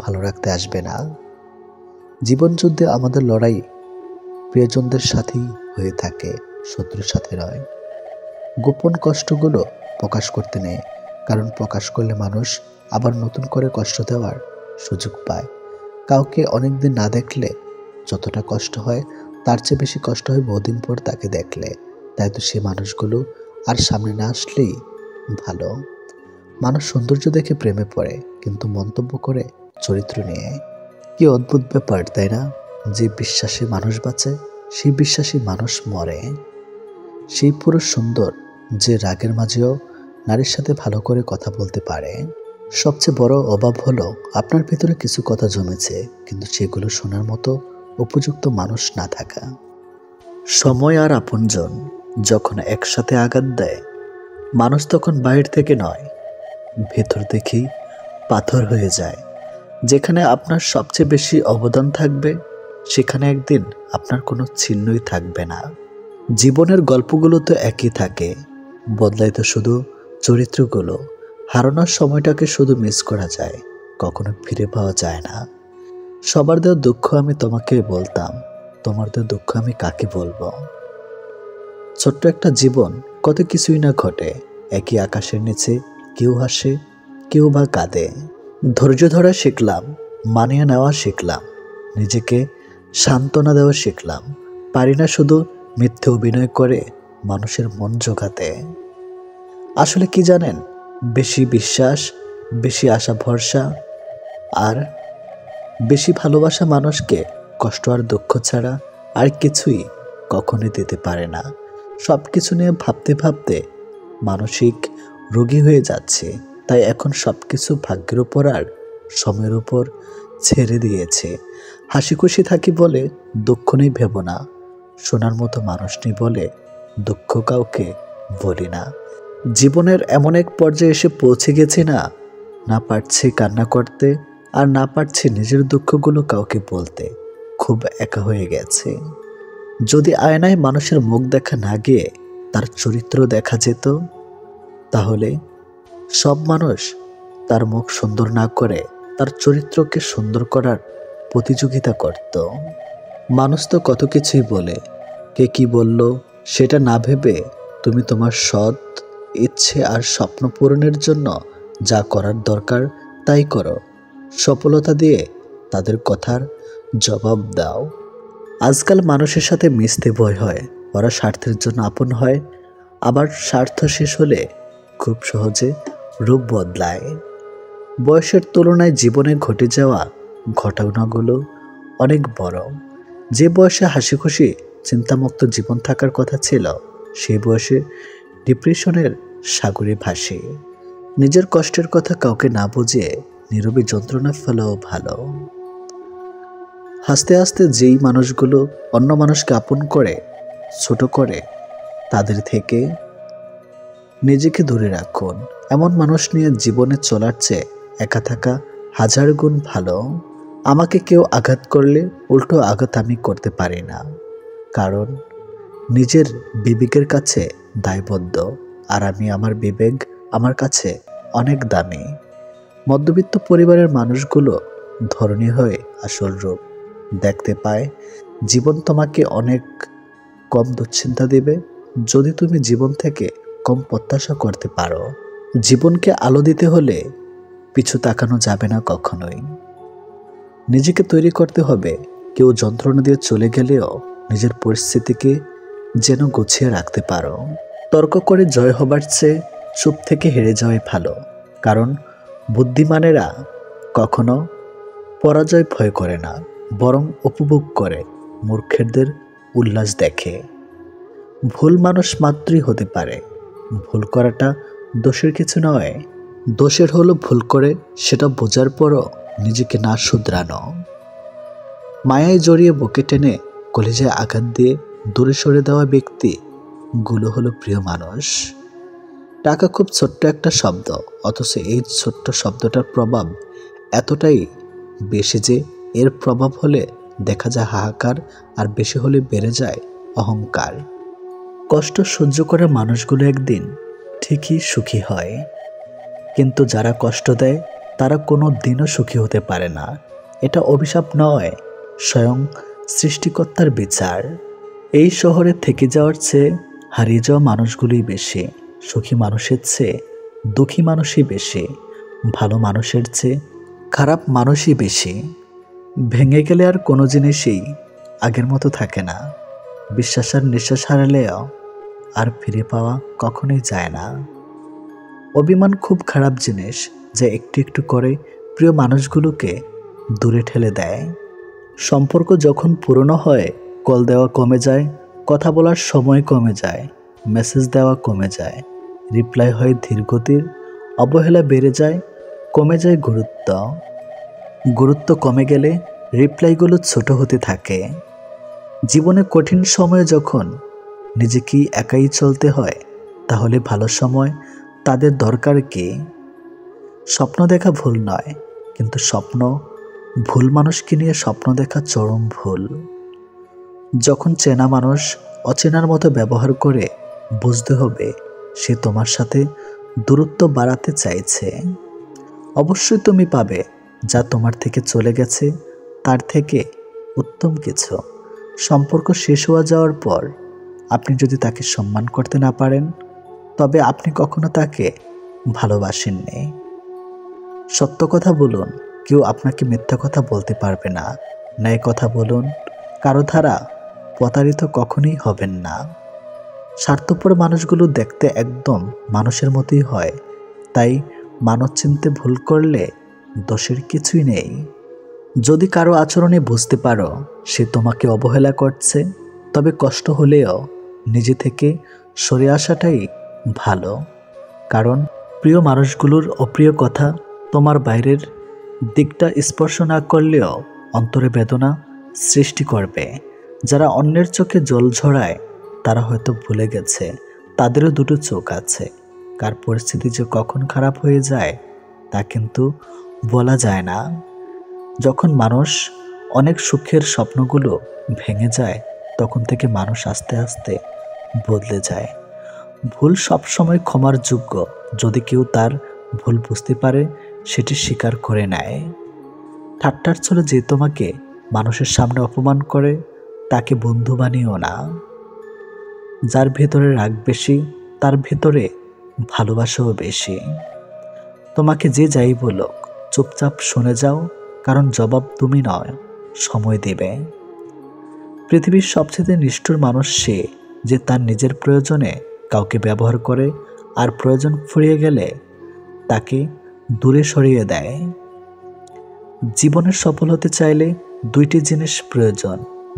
ভালো রাখতে আসবে না। জীবন যুদ্ধে আমাদের লড়াই প্রিয়জনদের সাথেই হয়ে থাকে, শত্রুর সাথে নয়। গোপন কষ্টগুলো প্রকাশ করতে নেই, কারণ প্রকাশ করলে মানুষ আবার নতুন করে কষ্ট দেওয়ার সুযোগ পায়। কাউকে অনেকদিন না দেখলে যতটা কষ্ট হয়, তার চেয়ে বেশি কষ্ট হয় বহুদিন পর তাকে দেখলে। তাই তো সে মানুষগুলো আর সামনে না আসলেই ভালো। মানুষ সৌন্দর্য দেখে প্রেমে পড়ে, কিন্তু মন্তব্য করে চরিত্র নিয়ে। কি অদ্ভুত ব্যাপার, তাই না? যে বিশ্বাসী মানুষ বাঁচে, সেই বিশ্বাসী মানুষ মরে। সেই পুরুষ সুন্দর যে রাগের মাঝেও নারীর সাথে ভালো করে কথা বলতে পারে। সবচেয়ে বড় অভাব হলো আপনার ভিতরে কিছু কথা জমেছে, কিন্তু সেগুলো শোনার মতো উপযুক্ত মানুষ না থাকা। সময় আর আপনজন যখন একসাথে আঘাত দেয়, মানুষ তখন বাইরে থেকে নয়, ভেতর দেখেই পাথর হয়ে যায়। যেখানে আপনার সবচেয়ে বেশি অবদান থাকবে, সেখানে একদিন আপনার কোনো চিহ্নই থাকবে না। জীবনের গল্পগুলো তো একই থাকে, বদলায় তো শুধু চরিত্রগুলো। হারানোর সময়টাকে শুধু মিস করা যায়, কখনো ফিরে পাওয়া যায় না। সবার দেওয়া দুঃখ আমি তোমাকে বলতাম, তোমার দেওয়া দুঃখ আমি কাকে বলবো। ছোট্ট একটা জীবন, কত কিছুই না ঘটে। একই আকাশের নিচে কেউ হাসে, কেউ বা কাঁদে। ধৈর্য ধরা শিখলাম, মানিয়ে নেওয়া শিখলাম, নিজেকে সান্ত্বনা দেওয়া শিখলাম। পারি না শুধু মিথ্যে অভিনয় করে মানুষের মন জোগাতে। আসলে কি জানেন, বেশি বিশ্বাস, বেশি আশা ভরসা আর বেশি ভালোবাসা মানুষকে কষ্ট আর দুঃখ ছাড়া আর কিছুই কখনোই দিতে পারে না। সব কিছু নিয়ে ভাবতে ভাবতে মানসিক রোগী হয়ে যাচ্ছে। তাই এখন সব কিছু ভাগ্যের উপর আর সময়ের উপর ছেড়ে দিয়েছে। হাসি খুশি থাকি বলে দুঃখ নেই ভেবো না, শোনার মতো মানুষ নেই বলে দুঃখ কাউকে বলি না। জীবনের এমন এক পর্যায়ে এসে পৌঁছে গেছি না, না পারছি কান্না করতে, আর না পারছি নিজের দুঃখগুলো কাউকে বলতে। খুব একা হয়ে গেছে। যদি আয়নায় মানুষের মুখ দেখা না গিয়ে তার চরিত্র দেখা যেত, তাহলে সব মানুষ তার মুখ সুন্দর না করে তার চরিত্রকে সুন্দর করার প্রতিযোগিতা করত। মানুষ তো কত কিছুই বলে, কে কি বলল সেটা না ভেবে তুমি তোমার সৎ ইচ্ছে আর স্বপ্ন পূরণের জন্য যা করার দরকার তাই করো। সফলতা দিয়ে তাদের কথার জবাব দাও। আজকাল মানুষের সাথে মিশতে ভয় হয়, ওরা স্বার্থের জন্য আপন হয়, আবার স্বার্থ শেষ হলে খুব সহজে রূপ বদলায়। বয়সের তুলনায় জীবনে ঘটে যাওয়া ঘটনাগুলো অনেক বড়। যে বয়সে হাসি খুশি চিন্তামুক্ত জীবন থাকার কথা ছিল, সেই বয়সে ডিপ্রেশনের সাগরে ভাসে। নিজের কষ্টের কথা কাউকে না বুঝিয়ে নীরবে যন্ত্রণা ফেলাও ভালো। হাসতে হাসতে যেই মানুষগুলো অন্য মানুষকে আপন করে ছোট করে, তাদের থেকে নিজেকে দূরে রাখুন। এমন মানুষ নিয়ে জীবনে চলার চেয়ে একা থাকা হাজার গুণ ভালো। আমাকে কেউ আঘাত করলে উল্টো আঘাত আমি করতে পারি না, কারণ নিজের বিবেকের কাছে দায়বদ্ধ, আর আমি আমার বিবেক আমার কাছে অনেক দামি। মধ্যবিত্ত পরিবারের মানুষগুলো ধরনী হয়ে আসল রূপ দেখতে পায়। জীবন তোমাকে অনেক কম দুশ্চিন্তা দেবে যদি তুমি জীবন থেকে কম প্রত্যাশা করতে পারো। জীবনকে আলো দিতে হলে পিছু তাকানো যাবে না কখনোই। নিজেকে তৈরি করতে হবে, কেউ যন্ত্রণা দিয়ে চলে গেলেও নিজের পরিস্থিতিকে যেন গুছিয়ে রাখতে পারো। তর্ক করে জয় হবার চেয়ে চুপ থেকে হেরে যাওয়াই ভালো, কারণ বুদ্ধিমানেরা কখনো পরাজয় ভয় করে না, বরং উপভোগ করে। মূর্খেরদের উল্লাস দেখে। ভুল মানুষ মাত্রই হতে পারে, ভুল করাটা দোষের কিছু নয়। দোষের হলো ভুল করে সেটা বোঝার পরও নিজেকে না শুধরানো। মায়ায় জড়িয়ে বুকে টেনে কলিজায় আঘাত দিয়ে দূরে সরে দেওয়া ব্যক্তি গুলো হলো প্রিয় মানুষ। টাকা খুব ছোট্ট একটা শব্দ, অথচ এই ছোট্ট শব্দটার প্রভাব এতটাই বেশি যে এর প্রভাব হলে দেখা যায় হাহাকার, আর বেশি হলে বেড়ে যায় অহংকার। কষ্ট সহ্য করে মানুষগুলো একদিন ঠিকই সুখী হয়, কিন্তু যারা কষ্ট দেয় তারা কোনো দিনও সুখী হতে পারে না। এটা অভিশাপ নয়, স্বয়ং সৃষ্টিকর্তার বিচার। এই শহরে থেকে যাওয়ার চেয়ে হারিয়ে যাওয়া মানুষগুলোই বেশি। সুখী মানুষের চেয়ে দুঃখী মানুষই বেশি। ভালো মানুষের চেয়ে খারাপ মানুষই বেশি। ভেঙে গেলে আর কোনো জিনিসই আগের মতো থাকে না। বিশ্বাস আর নিঃশ্বাস হারালেও আর ফিরে পাওয়া কখনোই যায় না। অভিমান খুব খারাপ জিনিস, যা একটু একটু করে প্রিয় মানুষগুলোকে দূরে ঠেলে দেয়। সম্পর্ক যখন পুরনো হয়, কল দেওয়া কমে যায়, কথা বলার সময় কমে যায়, মেসেজ দেওয়া কমে যায়, রিপ্লাই হয় ধীরগতির, অবহেলা বেড়ে যায়, কমে যায় গুরুত্ব। গুরুত্ব কমে গেলে রিপ্লাইগুলো ছোট হতে থাকে। জীবনে কঠিন সময়ে যখন নিজেকেই একাই চলতে হয়, তাহলে ভালো সময় তাদের দরকার কি? স্বপ্ন দেখা ভুল নয়, কিন্তু ভুল মানুষকে নিয়ে স্বপ্ন দেখা চরম ভুল। যখন চেনা মানুষ অচেনার মতো ব্যবহার করে, বুঝতে হবে সে তোমার সাথে দূরত্ব বাড়াতে চাইছে। অবশ্যই তুমি পাবে যা তোমার থেকে চলে গেছে তার থেকে উত্তম কিছু। সম্পর্ক শেষ হয়ে যাওয়ার পর আপনি যদি তাকে সম্মান করতে না পারেন, তবে আপনি কখনো তাকে ভালোবাসেননি। সত্য কথা বলুন, কেউ আপনাকে মিথ্যা কথা বলতে পারবে না। ন্যায় কথা বলুন, কারো দ্বারা প্রতারিত কখনোই হবেন না। স্বার্থপর মানুষগুলো দেখতে একদম মানুষের মতোই হয়, তাই মানুষ চিনতে ভুল করলে দোষের কিছুই নেই। যদি কারো আচরণে বুঝতে পারো সে তোমাকে অবহেলা করছে, তবে কষ্ট হলেও নিজে থেকে সরে আসাটাই ভালো। কারণ প্রিয় মানুষগুলোর অপ্রিয় কথা তোমার বাইরের দিকটা স্পর্শ না করলেও অন্তরে বেদনা সৃষ্টি করবে। যারা অন্যের চোখে জল ঝরায় তারা হয়তো ভুলে গেছে তাদেরও দুটো চোখ আছে। কার পরিস্থিতি যে কখন খারাপ হয়ে যায় তা কিন্তু বলা যায় না। যখন মানুষ অনেক সুখের স্বপ্নগুলো ভেঙে যায়, তখন থেকে মানুষ আস্তে আস্তে বদলে যায়। ভুল সবসময় ক্ষমার যোগ্য, যদি কেউ তার ভুল বুঝতে পারে, সেটি স্বীকার করে নেয়। ঠাট্টার ছলে যে তোমাকে মানুষের সামনে অপমান করে, তাকে বন্ধু বানিও না। যার ভেতরে রাগ বেশি, তার ভেতরে ভালোবাসাও বেশি। তোমাকে যে যাই বলুক, চুপচাপ শুনে যাও, কারণ জবাব তুমি নয়, সময় দেবে। পৃথিবীর সবচেয়ে নিষ্ঠুর মানুষ সে, যে তার নিজের প্রয়োজনে কাউকে ব্যবহার করে আর প্রয়োজন ফুরিয়ে গেলে তাকে দূরে সরিয়ে দেয়। জীবনে সফল হতে চাইলে দুইটি জিনিস প্রয়োজন,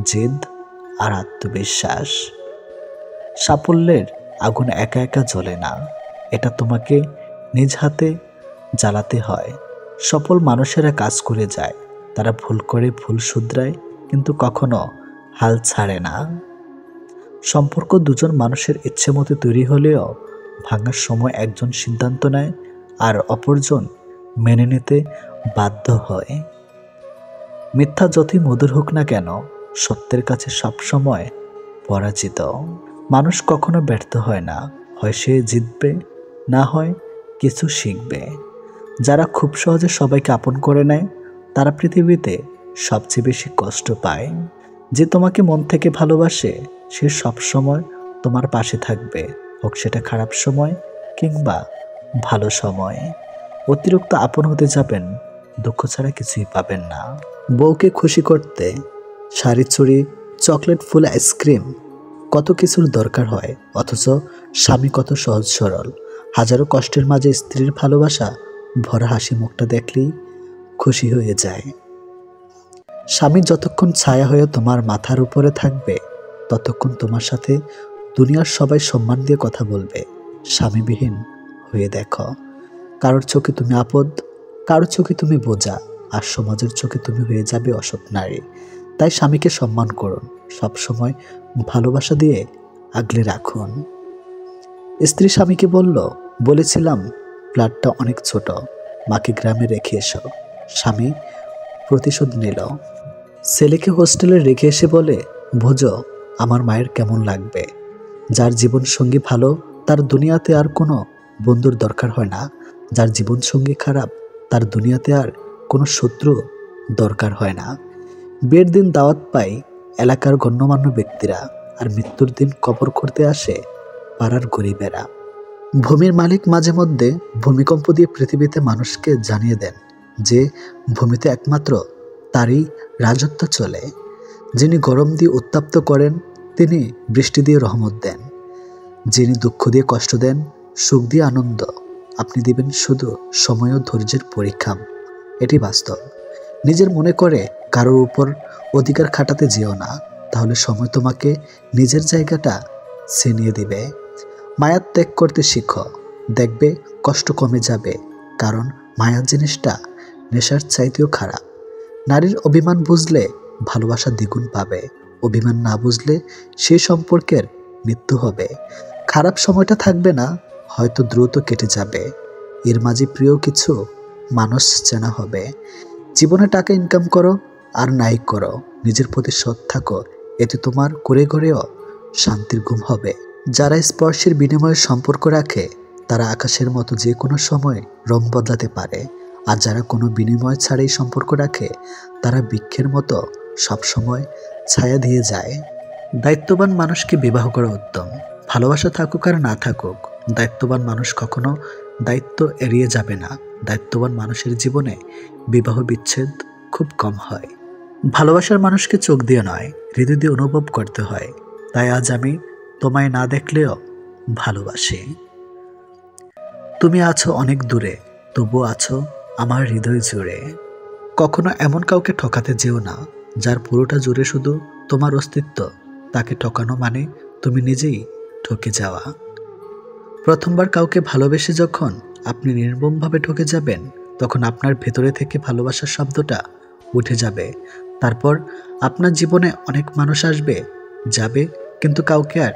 জেদ আর আত্মবিশ্বাস। সাফল্যের আগুন একা একা জ্বলে না, এটা তোমাকে নিজ হাতে জ্বালাতে হয়। সফল মানুষেরা কাজ করে যায়, তারা ভুল করে ভুল শুধরায়, কিন্তু কখনো হাল ছাড়ে না। সম্পর্ক দুজন মানুষের ইচ্ছে মতো তৈরি হলেও ভাঙার সময় একজন সিদ্ধান্ত নেয় আর অপরজন মেনে নিতে বাধ্য হয়। মিথ্যা যতই মধুর হোক না কেন, সত্যের কাছে সবসময় পরাজিত। মানুষ কখনো ব্যর্থ হয় না, হয় সে জিতবে, না হয় কিছু শিখবে। যারা খুব সহজে সবাইকে আপন করে নেয়, তারা পৃথিবীতে সবচেয়ে বেশি কষ্ট পায়। যে তোমাকে মন থেকে ভালোবাসে, সে সবসময় তোমার পাশে থাকবে, হোক সেটা খারাপ সময় কিংবা ভালো সময়। অতিরিক্ত আপন হতে যাবেন, দুঃখ ছাড়া কিছুই পাবেন না। বউকে খুশি করতে শাড়ি চুড়ি, চকলেট, ফুল, আইসক্রিম, কত কিছুর দরকার হয়, অথচ স্বামী কত সহজ সরল। হাজারো কষ্টের মাঝে স্ত্রীর ভালোবাসা ভরা হাসি মুখটা দেখলেই খুশি হয়ে যায়। স্বামী যতক্ষণ ছায়া হয়ে তোমার মাথার উপরে থাকবে, ততক্ষণ তোমার সাথে দুনিয়ার সবাই সম্মান দিয়ে কথা বলবে। স্বামীবিহীন হয়ে দেখো, কারোর চোখে তুমি আপদ, কারোর চোখে তুমি বোঝা, আর সমাজের চোখে তুমি হয়ে যাবে অসৎ নারী। তাই স্বামীকে সম্মান করুন, সবসময় ভালোবাসা দিয়ে আগলে রাখুন। স্ত্রী স্বামীকে বলেছিলাম ফ্ল্যাটটা অনেক ছোট, মাকে গ্রামে রেখে এসো। স্বামী প্রতিশোধ নিল। ছেলেকে হোস্টেলে রেখে এসে বলে, বোঝো আমার মায়ের কেমন লাগবে। যার জীবন সঙ্গী ভালো তার দুনিয়াতে আর কোনো বন্ধুর দরকার হয় না। যার জীবন সঙ্গী খারাপ তার দুনিয়াতে আর কোনো শত্রু দরকার হয় না। বিয়ের দিন দাওয়াত পাই এলাকার গণ্যমান্য ব্যক্তিরা, আর মৃত্যুর দিন কবর করতে আসে পাড়ার গরিবেরা। ভূমির মালিক মাঝে মধ্যে ভূমিকম্প দিয়ে পৃথিবীতে মানুষকে জানিয়ে দেন যে ভূমিতে একমাত্র তারই রাজত্ব চলে। যিনি গরম দিয়ে উত্তপ্ত করেন তিনি বৃষ্টি দিয়ে রহমত দেন। যিনি দুঃখ দিয়ে কষ্ট দেন, সুখ দিয়ে আনন্দ আপনি দিবেন শুধু সময় ও ধৈর্যের পরীক্ষা। এটি বাস্তব। নিজের মনে করে কারোর উপর অধিকার খাটাতে যেও না, তাহলে সময় তোমাকে নিজের জায়গাটা ছিনিয়ে দিবে। মায়া ত্যাগ করতে শিখো, দেখবে কষ্ট কমে যাবে। কারণ মায়া জিনিসটা নেশার চাইতেও খারাপ। নারীর অভিমান বুঝলে ভালোবাসা দ্বিগুণ পাবে। অভিমান না বুঝলে সেই সম্পর্কের মৃত্যু হবে। খারাপ সময়টা থাকবে না, হয়তো দ্রুত কেটে যাবে। এর মাঝে প্রিয় কিছু মানুষ চেনা হবে। জীবনে টাকা ইনকাম করো আর নাই করো, নিজের প্রতি সৎ থাকো, এতে তোমার করে করেও শান্তির ঘুম হবে। যারা স্পর্শের বিনিময়ে সম্পর্ক রাখে তারা আকাশের মতো যে কোনো সময় রং বদলাতে পারে, আর যারা কোনো বিনিময় ছাড়াই সম্পর্ক রাখে তারা বৃক্ষের মতো সবসময় ছায়া দিয়ে যায়। দায়িত্ববান মানুষকে বিবাহ করা উত্তম। ভালোবাসা থাকুক আর না থাকুক, দায়িত্ববান মানুষ কখনো দায়িত্ব এড়িয়ে যাবে না। দায়িত্ববান মানুষের জীবনে বিবাহ বিচ্ছেদ খুব কম হয়। ভালোবাসার মানুষকে চোখ দিয়ে নয়, হৃদয় দিয়ে অনুভব করতে হয়। তাই আজ আমি তোমায় না দেখলেও ভালোবাসি। তুমি আছো অনেক দূরে, তবু আছো আমার হৃদয় জুড়ে। কখনো এমন কাউকে ঠকাতে যেও না যার পুরোটা জুড়ে শুধু তোমার অস্তিত্ব। তাকে ঠকানো মানে তুমি নিজেই ঠকে যাওয়া। প্রথমবার কাউকে ভালোবেসে যখন আপনি নির্মমভাবে ঠকে যাবেন, তখন আপনার ভেতরে থেকে ভালোবাসার শব্দটা উঠে যাবে। তারপর আপনার জীবনে অনেক মানুষ আসবে যাবে, কিন্তু কাউকে আর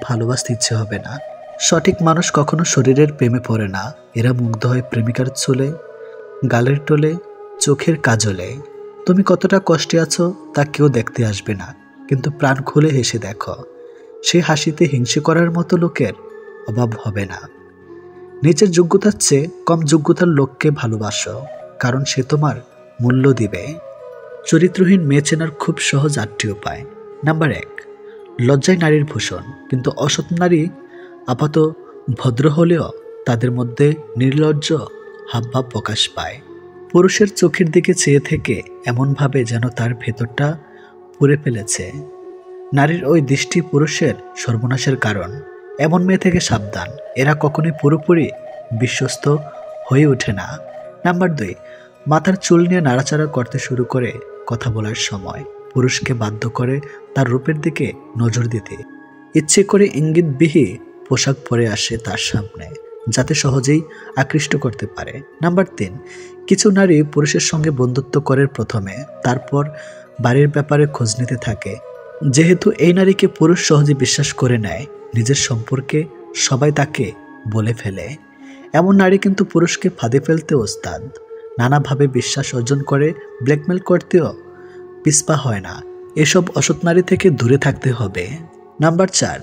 ভালোবাসতে ইচ্ছে হবে না। সঠিক মানুষ কখনো শরীরের প্রেমে পড়ে না। এরা মুগ্ধ হয় প্রেমিকার চুলে, গালের টোলে, চোখের কাজলে। তুমি কতটা কষ্টে আছো তা কেউ দেখতে আসবে না, কিন্তু প্রাণ খুলে হেসে দেখো। সে হাসিতে হিংসে করার মতো লোকের অভাব হবে না। নিজের যোগ্যতার চেয়ে কম যোগ্যতার লোককে ভালোবাসো, কারণ সে তোমার মূল্য দিবে। চরিত্রহীন মেয়ে চেনার খুব সহজ 8টি উপায়। নাম্বার 1, লজ্জায় নারীর ভূষণ, কিন্তু অসৎ নারী আপাত ভদ্র হলেও তাদের মধ্যে নির্লজ্জ হাবভাব প্রকাশ পায়। পুরুষের চোখের দিকে চেয়ে থেকে এমনভাবে যেন তার ভেতরটা পুড়ে ফেলেছে। নারীর ওই দৃষ্টি পুরুষের সর্বনাশের কারণ। এমন মেয়ে থেকে সাবধান, এরা কখনোই পুরোপুরি বিশ্বস্ত হয়ে ওঠে না। নাম্বার 2, মাথার চুল নিয়ে নাড়াচাড়া করতে শুরু করে কথা বলার সময় পুরুষকে বাধ্য করে তার রূপের দিকে নজর দিতে। ইচ্ছে করে ইঙ্গিতবিহীন পোশাক পরে আসে তার সামনে, যাতে সহজেই আকৃষ্ট করতে পারে। নাম্বার 3, কিছু নারী পুরুষের সঙ্গে বন্ধুত্ব করে প্রথমে, তারপর বাড়ির ব্যাপারে খোঁজ নিতে থাকে। যেহেতু এই নারীকে পুরুষ সহজে বিশ্বাস করে নেয়, নিজের সম্পর্কে সবাই তাকে বলে ফেলে। এমন নারী কিন্তু পুরুষকে ফাঁদে ফেলতে ওস্তাদ। নানাভাবে বিশ্বাস অর্জন করে, ব্ল্যাকমেল করতেও পিছপা হয় না। এসব অসৎ নারী থেকে দূরে থাকতে হবে। নাম্বার 4,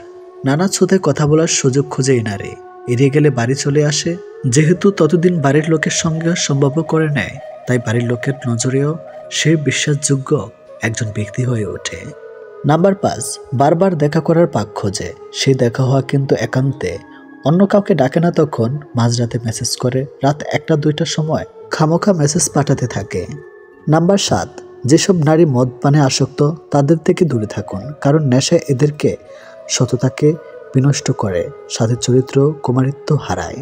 নানা ছুতে কথা বলার সুযোগ খুঁজে এই নারী। এড়িয়ে গেলে বাড়ি চলে আসে। যেহেতু ততদিন বাড়ির লোকের সঙ্গে সম্ভব করে নেয়, তাই বাড়ির লোকের নজরেও সে বিশ্বাসযোগ্য একজন ব্যক্তি হয়ে ওঠে। নাম্বার 5, বারবার দেখা করার পাক খোঁজে। সেই দেখা হওয়া কিন্তু একান্তে, অন্য কাউকে ডাকে না। তখন মাঝরাতে মেসেজ করে, রাত 1টা-2টার সময় খামোখা মেসেজ পাঠাতে থাকে। নাম্বার 7, যেসব নারী মদ পানে আসক্ত তাদের থেকে দূরে থাকুন, কারণ নেশা এদেরকে সততাকে বিনষ্ট করে, সাথে চরিত্র কুমারিত্ব হারায়।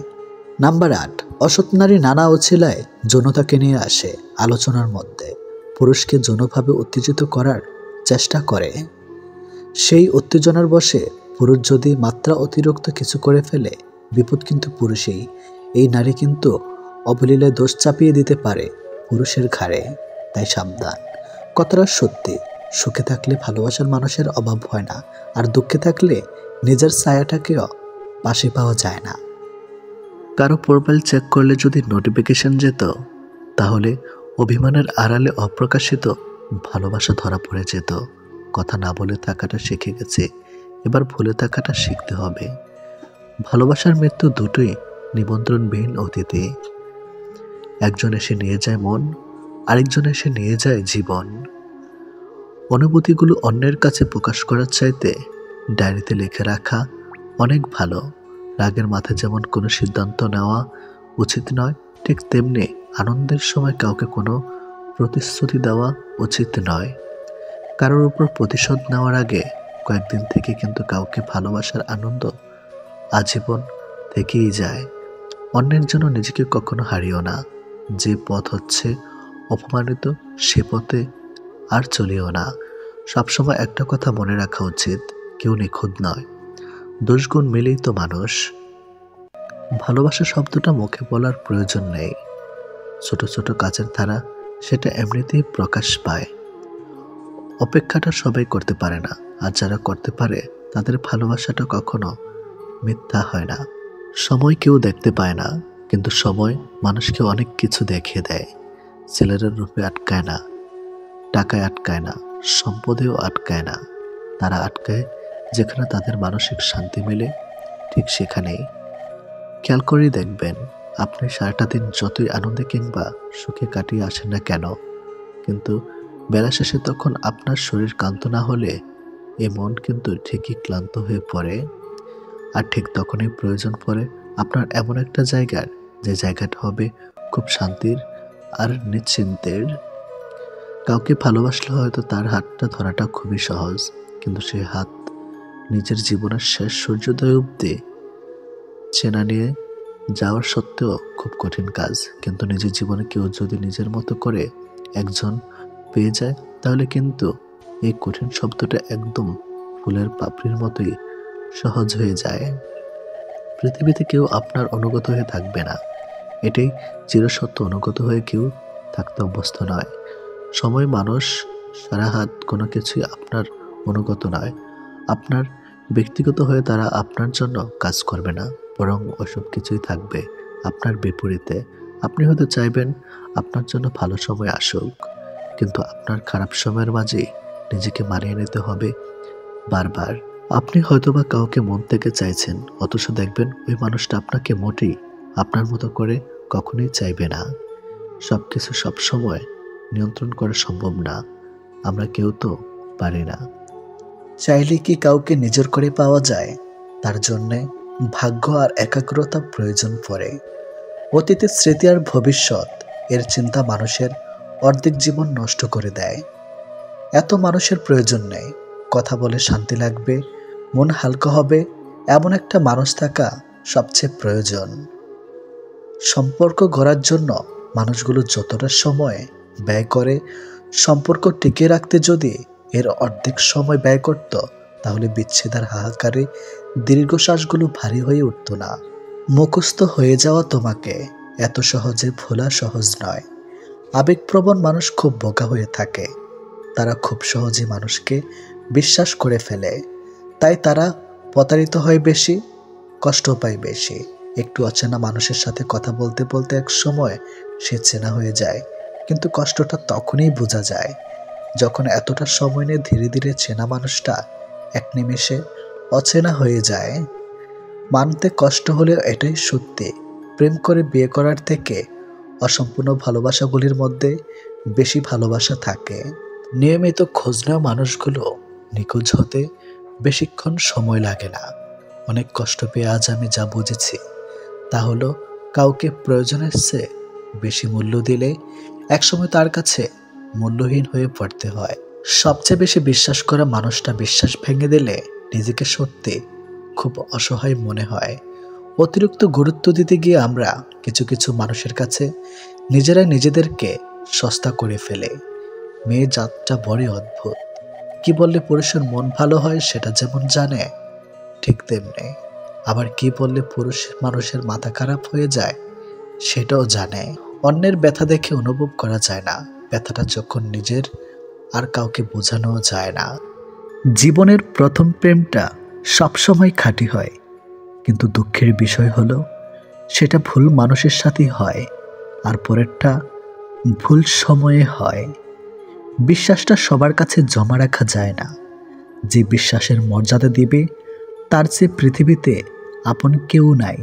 নাম্বার 8, অসৎ নারী নানা অছিলায় যৌনতাকে নিয়ে আসে আলোচনার মধ্যে। পুরুষকে যৌনভাবে উত্তেজিত করার চেষ্টা করে। সেই উত্তেজনার বশে পুরুষ যদি মাত্রা অতিরিক্ত কিছু করে ফেলে, বিপদ কিন্তু পুরুষেই। এই নারী কিন্তু অবলীলায় দোষ চাপিয়ে দিতে পারে পুরুষের ঘাড়ে, তাই সাবধান। কথাটা সত্যি, সুখে থাকলে ভালোবাসার মানুষের অভাব হয় না, আর দুঃখে থাকলে নিজের ছায়াটাকেও পাশে পাওয়া যায় না। কারো প্রোফাইল চেক করলে যদি নোটিফিকেশন যেত, তাহলে অভিমানের আড়ালে অপ্রকাশিত ভালোবাসা ধরা পড়ে যেত। কথা না বলে থাকাটা শিখে গেছে, এবার ভুলে থাকাটা শিখতে হবে। ভালোবাসার মৃত্যু দুটোই নিমন্ত্রণবিহীন অতিথি। একজন এসে নিয়ে যায় মন, আরেকজন এসে নিয়ে যায় জীবন। অনুভূতিগুলো অন্যের কাছে প্রকাশ করার চাইতে ডায়েরিতে লিখে রাখা অনেক ভালো। রাগের মাথায় যেমন কোনো সিদ্ধান্ত নেওয়া উচিত নয়, ঠিক তেমনি আনন্দের সময় কাউকে কোনো প্রতিশ্রুতি দেওয়া উচিত নয়। কারোর উপর প্রতিশোধ নেওয়ার আগে কয়েকদিন থেকে কিন্তু কাউকে ভালোবাসার আনন্দ আজীবন থেকেই যায়। অন্যের জন্য নিজেকে কখনো হারিও না। যে পথ হচ্ছে অপমানিত, সে পথে আর চলিও না। সবসময় একটা কথা মনে রাখা উচিত, কেউ নিখুঁত নয়, দোষগুণ মিলেই তো মানুষ। ভালোবাসা শব্দটা মুখে বলার প্রয়োজন নেই। ছোট ছোট কাজের ধারা সেটা এমনিতেই প্রকাশ পায়। অপেক্ষাটা সবাই করতে পারে না, আর যারা করতে পারে তাদের ভালোবাসাটা কখনো মিথ্যা হয় না। সময় কেউ দেখতে পায় না, কিন্তু সময় মানুষকে অনেক কিছু দেখিয়ে দেয়। ছেলেরা রূপে আটকায় না, টাকায় আটকায় না, সম্পদেও আটকায় না। তারা আটকায় যেখানে তাদের মানসিক শান্তি মেলে, ঠিক সেখানেই। খেয়াল করেই দেখবেন, আপনি সারাটা দিন যতই আনন্দে কিংবা সুখে কাটিয়ে আসেন না কেন, কিন্তু বেলা শেষে তখন আপনার শরীর ক্লান্ত না হলে এ মন কিন্তু ঠিকই ক্লান্ত হয়ে পড়ে। আর ঠিক তখনই প্রয়োজন পড়ে আপনার এমন একটা জায়গার, যে জায়গাটা হবে খুব শান্তির আর নিশ্চিন্তের। কাউকে ভালোবাসলে হয়তো তার হাতটা ধরাটা খুবই সহজ, কিন্তু সেই হাত নিজের জীবনের শেষ সূর্যোদয় অবধি চেনা নিয়ে যাওয়ার সত্ত্বেও খুব কঠিন কাজ। কিন্তু নিজের জীবনে কেউ যদি নিজের মতো করে একজন পেয়ে যায়, তাহলে কিন্তু এই কঠিন শব্দটা একদম ফুলের পাপড়ির মতোই সহজ হয়ে যায়। পৃথিবীতে কেউ আপনার অনুগত হয়ে থাকবে না, এটাই চিরসত্য। অনুগত হয়ে কেউ থাকতে অভ্যস্ত নয়। সময়, মানুষ, সারা হাত কোনো কিছুই আপনার অনুগত নয়। আপনার ব্যক্তিগত হয়ে তারা আপনার জন্য কাজ করবে না, বরং ওসব কিছুই থাকবে আপনার বিপরীতে। আপনি হয়তো চাইবেন আপনার জন্য ভালো সময় আসুক, কিন্তু আপনার খারাপ সময়ের মাঝে নিজেকে মানিয়ে নিতে হবে বারবার। আপনি হয়তোবা কাউকে মন থেকে চাইছেন, অথচ দেখবেন ওই মানুষটা আপনাকে মোটেই আপনার মতো করে কখনোই চাইবে না। সবকিছু সবসময় নিয়ন্ত্রণ করা সম্ভব না, আমরা কেউ তো পারি না। চাইলে কি কাউকে নিজের করে পাওয়া যায়? তার জন্যে ভাগ্য আর একাগ্রতা প্রয়োজন পড়ে। অতীতের স্মৃতি আর ভবিষ্যৎ এর চিন্তা মানুষের অর্ধেক জীবন নষ্ট করে দেয়। এত মানুষের প্রয়োজন নেই। কথা বলে শান্তি লাগবে, মন হালকা হবে, এমন একটা মানুষ থাকা সবচেয়ে প্রয়োজন। সম্পর্ক গড়ার জন্য মানুষগুলো যতটা সময় ব্যয় করে, সম্পর্ক টিকিয়ে রাখতে যদি এর অর্ধেক সময় ব্যয় করত, তাহলে বিচ্ছেদের হাহাকারে দীর্ঘশ্বাসগুলো ভারী হয়ে উঠত না। মুখস্থ হয়ে যাওয়া তোমাকে এত সহজে ভোলা সহজ নয়। আবেগপ্রবণ মানুষ খুব বোকা হয়ে থাকে। তারা খুব সহজে মানুষকে বিশ্বাস করে ফেলে, তাই তারা প্রতারিত হয় বেশি, কষ্ট পায় বেশি। একটু অচেনা মানুষের সাথে কথা বলতে বলতে এক সময় সে চেনা হয়ে যায়, কিন্তু কষ্টটা তখনই বোঝা যায় যখন এতটা সময় নিয়ে ধীরে ধীরে চেনা মানুষটা এক নিমেষে অচেনা হয়ে যায়। মানতে কষ্ট হলেও এটাই সত্যি, প্রেম করে বিয়ে করার থেকে অসম্পূর্ণ ভালোবাসাগুলির মধ্যে বেশি ভালোবাসা থাকে। নিয়মিত খোঁজ নেওয়া মানুষগুলো নিখোঁজ হতে বেশিক্ষণ সময় লাগে না। অনেক কষ্ট পেয়ে আজ আমি যা বুঝেছি তা হলো, কাউকে প্রয়োজনের চেয়ে বেশি মূল্য দিলে একসময় তার কাছে মূল্যহীন হয়ে পড়তে হয়। সবচেয়ে বেশি বিশ্বাস করা মানুষটা বিশ্বাস ভেঙে দিলে নিজেকে সত্যি খুব অসহায় মনে হয়। অতিরিক্ত গুরুত্ব দিতে গিয়ে আমরা কিছু কিছু মানুষের কাছে নিজেরাই নিজেদেরকে সস্তা করে ফেলে। মেয়ে জাতটা বড়ই অদ্ভুত। কি বললে পুরুষের মন ভালো হয় সেটা যেমন জানে, ঠিক তেমনি আবার কি বললে পুরুষ মানুষের মাথা খারাপ হয়ে যায় সেটাও জানে। অন্যের ব্যথা দেখে অনুভব করা যায় না, ব্যথাটা যখন নিজের আর কাউকে বোঝানো যায় না। জীবনের প্রথম প্রেমটা সবসময় খাঁটি হয়, কিন্তু দুঃখের বিষয় হলো সেটা ভুল মানুষের সাথেই হয়, আর পরেরটা ভুল সময়ে হয়। বিশ্বাসটা সবার কাছে জমা রাখা যায় না। যে বিশ্বাসের মর্যাদা দিবে তার চেয়ে পৃথিবীতে আপন কেউ নাই।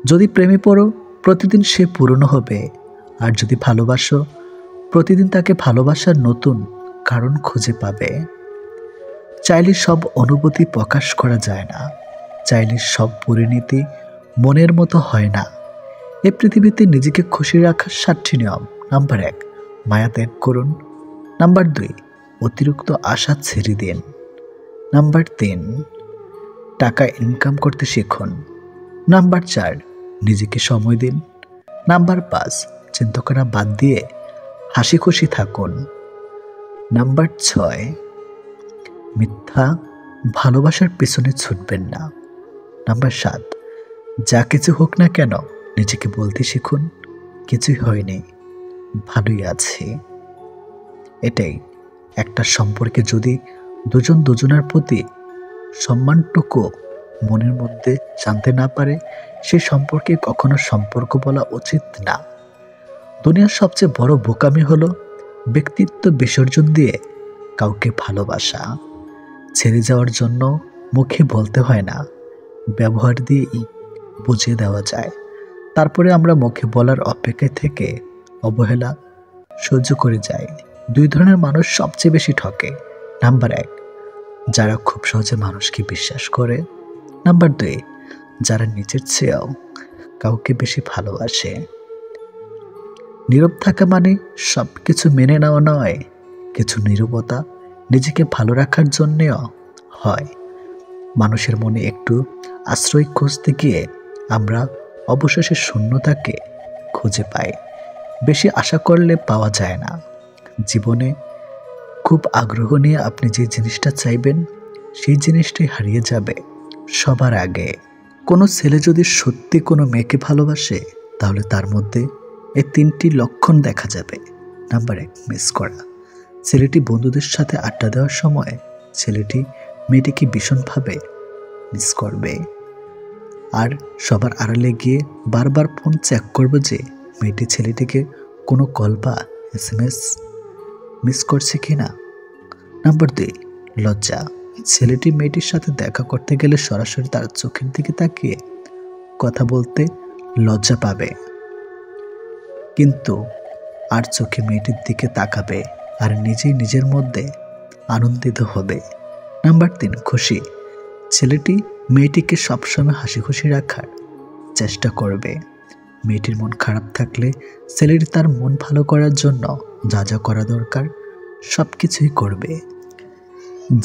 যদি প্রেমে পড়ো প্রতিদিন সে পুরনো হবে, আর যদি ভালোবাসো প্রতিদিন তাকে ভালোবাসার নতুন কারণ খুঁজে পাবে। চাইলে সব অনুভূতি প্রকাশ করা যায় না, চাইলে সব পরিণতি মনের মতো হয় না। এ পৃথিবীতে নিজেকে খুশি রাখার 7টি নিয়ম। নাম্বার 1, মায়া ত্যাগ করুন। নাম্বার 2, অতিরিক্ত আশা ছেড়ে দিন। নাম্বার 3, টাকা ইনকাম করতে শিখুন। নাম্বার 4, নিজেকে সময় দিন। নাম্বার 5, চিন্তা করা বাদ দিয়ে হাসি খুশি থাকুন। নাম্বার 6, মিথ্যা ভালোবাসার পেছনে ছুটবেন না। নাম্বার 7, যা কিছু হোক না কেন নিজেকে বলতে শিখুন, কিছুই হয়নি, ভালোই আছি। এটাই একটা সম্পর্কে যদি দুজন দুজনের প্রতি সম্মানটুকু মনের মধ্যে জানতে না পারে, সেই সম্পর্কে কখনো সম্পর্ক বলা উচিত না। দুনিয়ার সবচেয়ে বড় বোকামি হলো ব্যক্তিত্ব বিসর্জন দিয়ে কাউকে ভালোবাসা। ছেড়ে যাওয়ার জন্য মুখে বলতে হয় না, ব্যবহার দিয়েই বুঝিয়ে দেওয়া যায়। তারপরে আমরা মুখে বলার অপেক্ষায় থেকে অবহেলা সহ্য করে যাই। 2 ধরনের মানুষ সবচেয়ে বেশি ঠকে। নাম্বার 1, যারা খুব সহজে মানুষকে বিশ্বাস করে। নাম্বার 2, যারা নিজের চেয়েও কাউকে বেশি ভালোবাসে। নীরব থাকা মানে সব কিছু মেনে নেওয়া নয়, কিছু নীরবতা নিজেকে ভালো রাখার জন্যেও হয়। মানুষের মনে একটু আশ্রয় খুঁজতে গিয়ে আমরা অবশেষে শূন্যতাকে খুঁজে পাই। বেশি আশা করলে পাওয়া যায় না। জীবনে খুব আগ্রহ নিয়ে আপনি যে জিনিসটা চাইবেন সেই জিনিসটাই হারিয়ে যাবে সবার আগে। কোনো ছেলে যদি সত্যি কোনো মেয়েকে ভালোবাসে তাহলে তার মধ্যে এই 3টি লক্ষণ দেখা যাবে। নাম্বার 1, মিস করা। ছেলেটি বন্ধুদের সাথে আড্ডা দেওয়ার সময় ছেলেটি মেয়েটিকে ভীষণভাবে মিস করবে, আর সবার আড়ালে গিয়ে বারবার ফোন চেক করবে যে মেয়েটি ছেলেটিকে কোনো কল বা SMS মিস করছে কিনা। নাম্বার 2, লজ্জা। ছেলেটি মেয়েটির সাথে দেখা করতে গেলে সরাসরি তার চোখের দিকে তাকিয়ে কথা বলতে লজ্জা পাবে, কিন্তু আর চোখে মেয়েটির দিকে তাকাবে আর নিজেই নিজের মধ্যে আনন্দিত হবে। নাম্বার 3, খুশি। ছেলেটি মেয়েটিকে সবসময় হাসি খুশি রাখার চেষ্টা করবে। মেয়েটির মন খারাপ থাকলে ছেলেটি তার মন ভালো করার জন্য যা যা করা দরকার সব কিছুই করবে।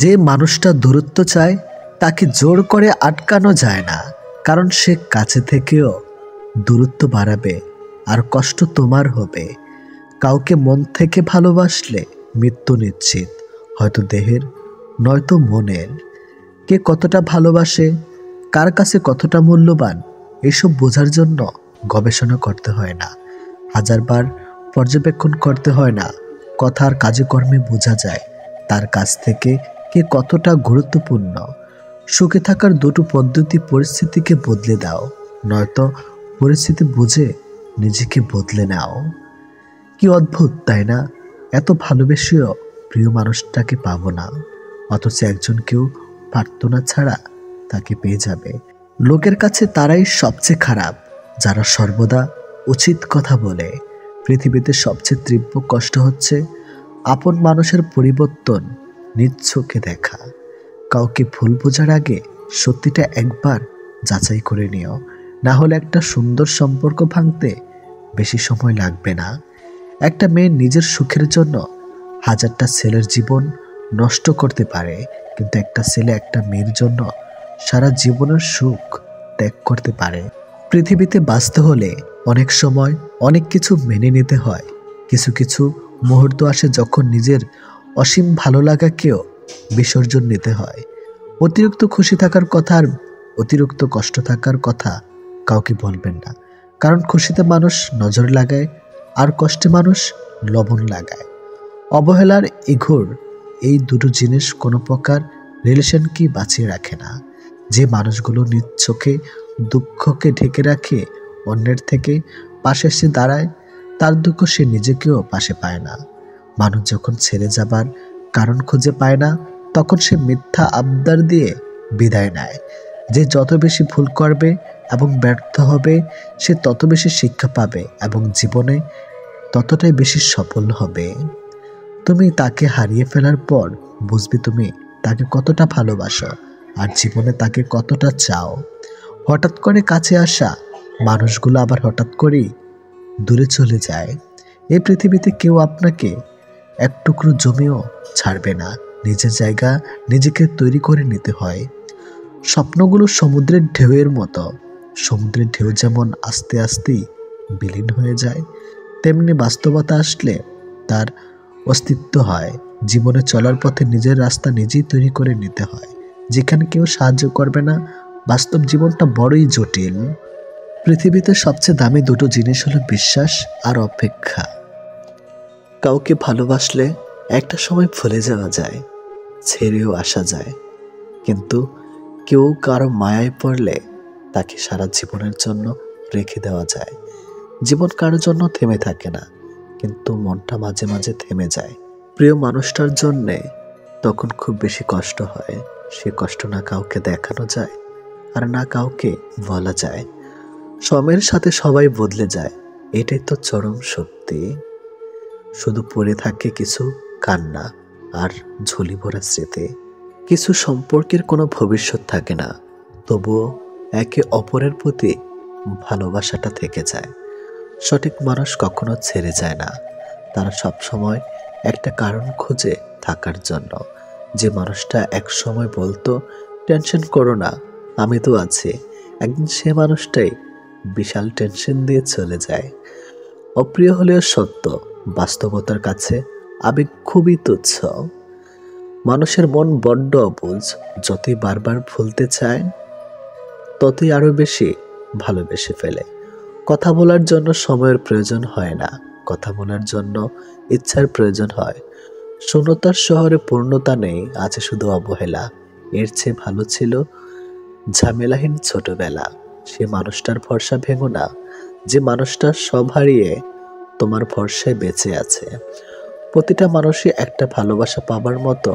যে মানুষটা দূরত্ব চায় তাকে জোর করে আটকানো যায় না, কারণ সে কাছে থেকেও দূরত্ব বাড়াবে আর কষ্ট তোমার হবে। কাউকে মন থেকে ভালোবাসলে মৃত্যু নিশ্চিত, হয়তো দেহের নয়তো মনের। কে কতটা ভালোবাসে, কার কাছে কতটা মূল্যবান, এসব বোঝার জন্য গবেষণা করতে হয় না, হাজারবার পর্যবেক্ষণ করতে হয় না। কথার কাজে কর্মে বোঝা যায় তার কাছ থেকে কে কতটা গুরুত্বপূর্ণ। সুখে থাকার 2টো পদ্ধতি: পরিস্থিতিকে বদলে দাও, নয়তো পরিস্থিতি বুঝে নিজেকে বদলে নাও। কি অদ্ভুত তাই না? এত ভালোবেসেও প্রিয় মানুষটাকে পাবো না, অথচ একজনকেও প্রার্থনা ছাড়া তাকে পেয়ে যাবে। লোকের কাছে তারাই সবচেয়ে খারাপ যারা সর্বদা উচিত কথা বলে। পৃথিবীতে সবচেয়ে তীব্র কষ্ট হচ্ছে আপন মানুষের পরিবর্তন নিজ চোখে দেখা। কাউকে ভুল বোঝার আগে সত্যিটা একবার যাচাই করে নিও, না হলে একটা সুন্দর সম্পর্ক ভাঙতে বেশি সময় লাগবে না। একটা মেয়ে নিজের সুখের জন্য 1000টা ছেলের জীবন নষ্ট করতে পারে, কিন্তু একটা ছেলে একটা মেয়ের জন্য সারা জীবনের সুখ ত্যাগ করতে পারে। পৃথিবীতে বাঁচতে হলে অনেক সময় অনেক কিছু মেনে নিতে হয়। কিছু কিছু মুহূর্ত আসে যখন নিজের অসীম ভালো লাগাকেও বিসর্জন নিতে হয়। অতিরিক্ত খুশি থাকার কথা আর অতিরিক্ত কষ্ট থাকার কথা কাউকে বলবেন না, কারণ খুশিতে মানুষ নজর লাগায় আর কষ্টে মানুষ লবণ লাগায়। অবহেলার ইঘোর এই 2টো জিনিস কোনো প্রকার রিলেশনকে বাঁচিয়ে রাখে না। যে মানুষগুলো নিজ চোখে দুঃখকে ঢেকে রাখে, অন্যের থেকে পাশে এসে দাঁড়ায়, তার দুঃখ সে নিজেকেও পাশে পায় না। মানুষ যখন ছেড়ে যাবার কারণ খুঁজে পায় না, তখন সে মিথ্যা আবদার দিয়ে বিদায় নেয়। যে যত বেশি ভুল করবে এবং ব্যর্থ হবে, সে তত বেশি শিক্ষা পাবে এবং জীবনে ততটাই বেশি সফল হবে। তুমি তাকে হারিয়ে ফেলার পর বুঝবে তুমি তাকে কতটা ভালোবাসো আর জীবনে তাকে কতটা চাও। হঠাৎ করে কাছে আসা মানুষগুলো আবার হঠাৎ করেই দূরে চলে যায়। এই পৃথিবীতে কেউ আপনাকে এক টুকরো জমিও ছাড়বে না। নিজের জায়গা নিজেকে তৈরি করে নিতে হয়। স্বপ্নগুলো সমুদ্রের ঢেউয়ের মতো। সমুদ্রের ঢেউ যেমন আস্তে আস্তেই বিলীন হয়ে যায়, তেমনি বাস্তবতা আসলে তার অস্তিত্ব হয়। জীবনে চলার পথে নিজের রাস্তা নিজেই তৈরি করে নিতে হয়। যেখানে কেউ সাহায্য করবে না, বাস্তব জীবনটা বড়ই জটিল। পৃথিবীতে সবচেয়ে দামি দুটো জিনিস হলো বিশ্বাস আর অপেক্ষা। কাউকে ভালোবাসলে একটা সময় ভুলে যাওয়া যায়, ছেড়েও আসা যায়, কিন্তু কেউ কারো মায়ায় পড়লে তাকে সারা জীবনের জন্য রেখে দেওয়া যায়। জীবন কারোর জন্য থেমে থাকে না, কিন্তু মনটা মাঝে মাঝে থেমে যায়। প্রিয় মানুষটার জন্যে তখন খুব বেশি কষ্ট হয়। সে কষ্ট না কাউকে দেখানো যায় আর না কাউকে বলা যায়। সময়ের সাথে সবাই বদলে যায়, এটাই তো চরম সত্যি। শুধু পড়ে থাকে কিছু কান্না আর ঝুলি ভরা স্মৃতি। কিছু সম্পর্কের কোনো ভবিষ্যৎ থাকে না, তবুও একে অপরের প্রতি ভালোবাসাটা থেকে যায়। সঠিক মানুষ কখনো ছেড়ে যায় না, তারা সবসময় একটা কারণ খোঁজে থাকার জন্য। যে মানুষটা এক সময় বলতো টেনশন করো না, আমি তো আছি, একদিন সে মানুষটাই বিশাল টেনশন দিয়ে চলে যায়। অপ্রিয় হলেও সত্য, বাস্তবতার কাছে আবেগ খুবই তুচ্ছ। মানুষের মন বড্ড অবুঝ, যতই বারবার ভুলতে চায় ততই আরো বেশি ভালোবেসে ফেলে। কথা বলার জন্য সময়ের প্রয়োজন হয় না, কথা বলার জন্য ইচ্ছার প্রয়োজন হয়। শূন্যতার শহরে পূর্ণতা নেই, আছে শুধু অবহেলা। এর চেয়ে ভালো ছিল ঝামেলাহীন ছোটবেলা। সে মানুষটার ভরসা ভেঙো না, যে মানুষটা সব হারিয়ে তোমার ভরসায় বেঁচে আছে। প্রতিটা মানুষই একটা ভালোবাসা পাবার মতো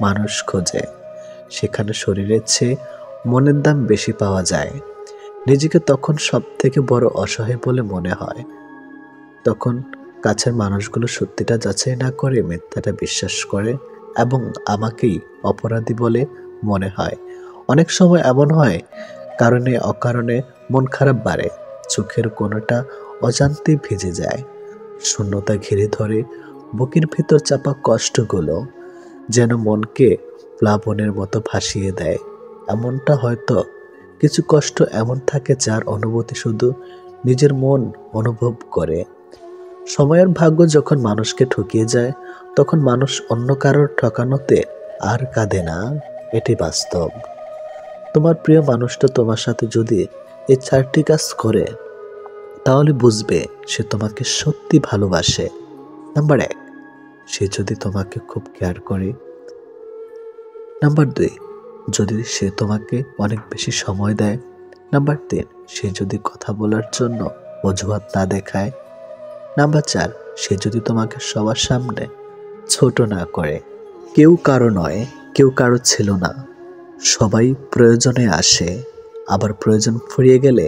মানুষ খোঁজে, সেখানে শরীরের চেয়ে মনের দাম বেশি পাওয়া যায়। নিজেকে তখন সব থেকে বড় অসহায় বলে মনে হয়। তখন কাছের মানুষগুলো সত্যিটা যাচাই না করে মিথ্যাটা বিশ্বাস করে এবং আমাকেই অপরাধী বলে মনে হয়। অনেক সময় এমন হয়, কারণে অকারণে মন খারাপ বাড়ে, চোখের কোণটা অজান্তে ভিজে যায়, শূন্যতা ঘিরে ধরে বুকের ভিতর চাপা কষ্টগুলো যেন মনকে প্লাবনের মতো ভাসিয়ে দেয়। এমনটা হয়তো কিছু কষ্ট এমন থাকে যার অনুভূতি শুধু নিজের মন অনুভব করে। সময়ের ভাগ্য যখন মানুষকে ঠকিয়ে যায়, তখন মানুষ অন্য কারোর ঠকানোতে আর কাঁদে না, এটি বাস্তব। তোমার প্রিয় মানুষটা তোমার সাথে যদি এই 4টি কাজ করে, তাহলে বুঝবে সে তোমাকে সত্যি ভালোবাসে। নাম্বার 1, সে যদি তোমাকে খুব কেয়ার করে। নাম্বার 2, যদি সে তোমাকে অনেক বেশি সময় দেয়। নাম্বার 3, সে যদি কথা বলার জন্য অজুহাত না দেখায়। নাম্বার 4, সে যদি তোমাকে সবার সামনে ছোট না করে। কেউ কারো নয়, কেউ কারো ছিল না। সবাই প্রয়োজনে আসে, আবার প্রয়োজন ফুরিয়ে গেলে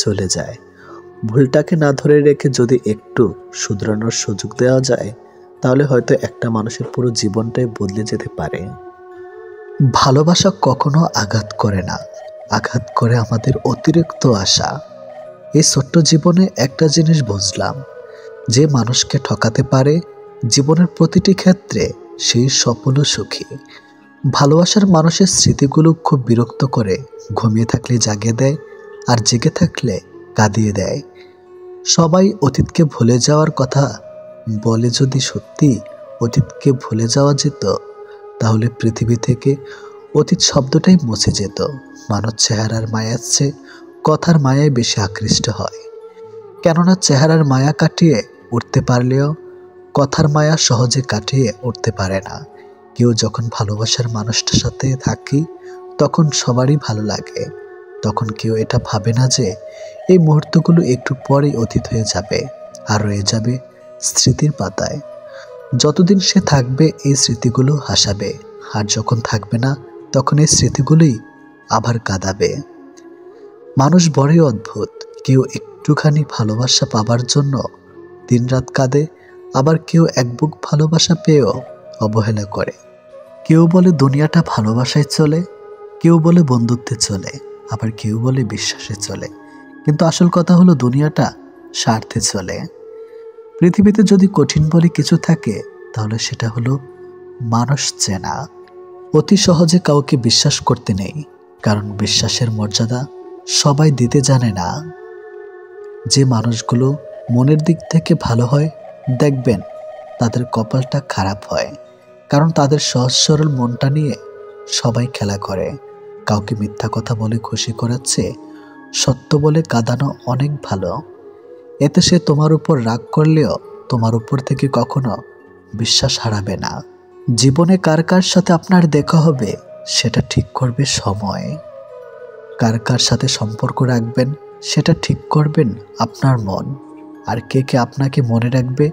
চলে যায়। ভুলটাকে না ধরে রেখে যদি একটু শুধরানোর সুযোগ দেওয়া যায়, তাহলে হয়তো একটা মানুষের পুরো জীবনটাই বদলে যেতে পারে। ভালোবাসা কখনো আঘাত করে না, আঘাত করে আমাদের অতিরিক্ত আশা। এই ছোট্ট জীবনে একটা জিনিস বুঝলাম, যে মানুষকে ঠকাতে পারে জীবনের প্রতিটি ক্ষেত্রে সেই সফল ও সুখী। ভালোবাসার মানুষের স্মৃতিগুলো খুব বিরক্ত করে, ঘুমিয়ে থাকলে জাগিয়ে দেয় আর জেগে থাকলে কাঁদিয়ে দেয়। সবাই অতীতকে ভুলে যাওয়ার কথা বলে, যদি সত্যি অতীতকে ভুলে যাওয়া যেত, তাহলে পৃথিবী থেকে অতীত শব্দটাই মুছে যেত। মানুষ চেহারার মায়ার চেয়ে কথার মায়ায় বেশি আকৃষ্ট হয়, কেননা চেহারার মায়া কাটিয়ে উঠতে পারলেও কথার মায়া সহজে কাটিয়ে উঠতে পারে না। কেউ যখন ভালোবাসার মানুষটার সাথে থাকি, তখন সবারই ভালো লাগে। তখন কেউ এটা ভাবে না যে এই মুহূর্তগুলো একটু পরেই অতীত হয়ে যাবে। আর রয়ে যাবে স্মৃতির পাতায়। যতদিন সে থাকবে এই স্মৃতিগুলো হাসাবে, আর যখন থাকবে না তখন এই স্মৃতিগুলোই আবার কাঁদাবে। মানুষ বড়ই অদ্ভুত, কেউ একটুখানি ভালোবাসা পাবার জন্য দিনরাত কাঁদে, আবার কেউ এক বুক ভালোবাসা পেয়েও অবহেলা করে। কেউ বলে দুনিয়াটা ভালোবাসায় চলে, কেউ বলে বন্ধুত্বে চলে, আবার কেউ বলে বিশ্বাসে চলে। কিন্তু আসল কথা হলো দুনিয়াটা স্বার্থে চলে। পৃথিবীতে যদি কঠিন বলে কিছু থাকে তাহলে সেটা হলো মানুষ চেনা। অতি সহজে কাউকে বিশ্বাস করতে নেই, কারণ বিশ্বাসের মর্যাদা সবাই দিতে জানে না। যে মানুষগুলো মনের দিক থেকে ভালো হয়, দেখবেন তাদের কপালটা খারাপ হয়, কারণ তাদের সহজ সরল মনটা নিয়ে সবাই খেলা করে। কাউকে মিথ্যা কথা বলে খুশি করাচ্ছে সত্য বলে কাঁদানো অনেক ভালো। এতে সে তোমার উপর রাগ করলেও তোমার উপর থেকে কখনো বিশ্বাস হারাবে না। জীবনে কার কার সাথে আপনার দেখা হবে সেটা ঠিক করবে সময়। কার কার সাথে সম্পর্ক রাখবেন সেটা ঠিক করবেন আপনার মন। আর কে কে আপনাকে মনে রাখবে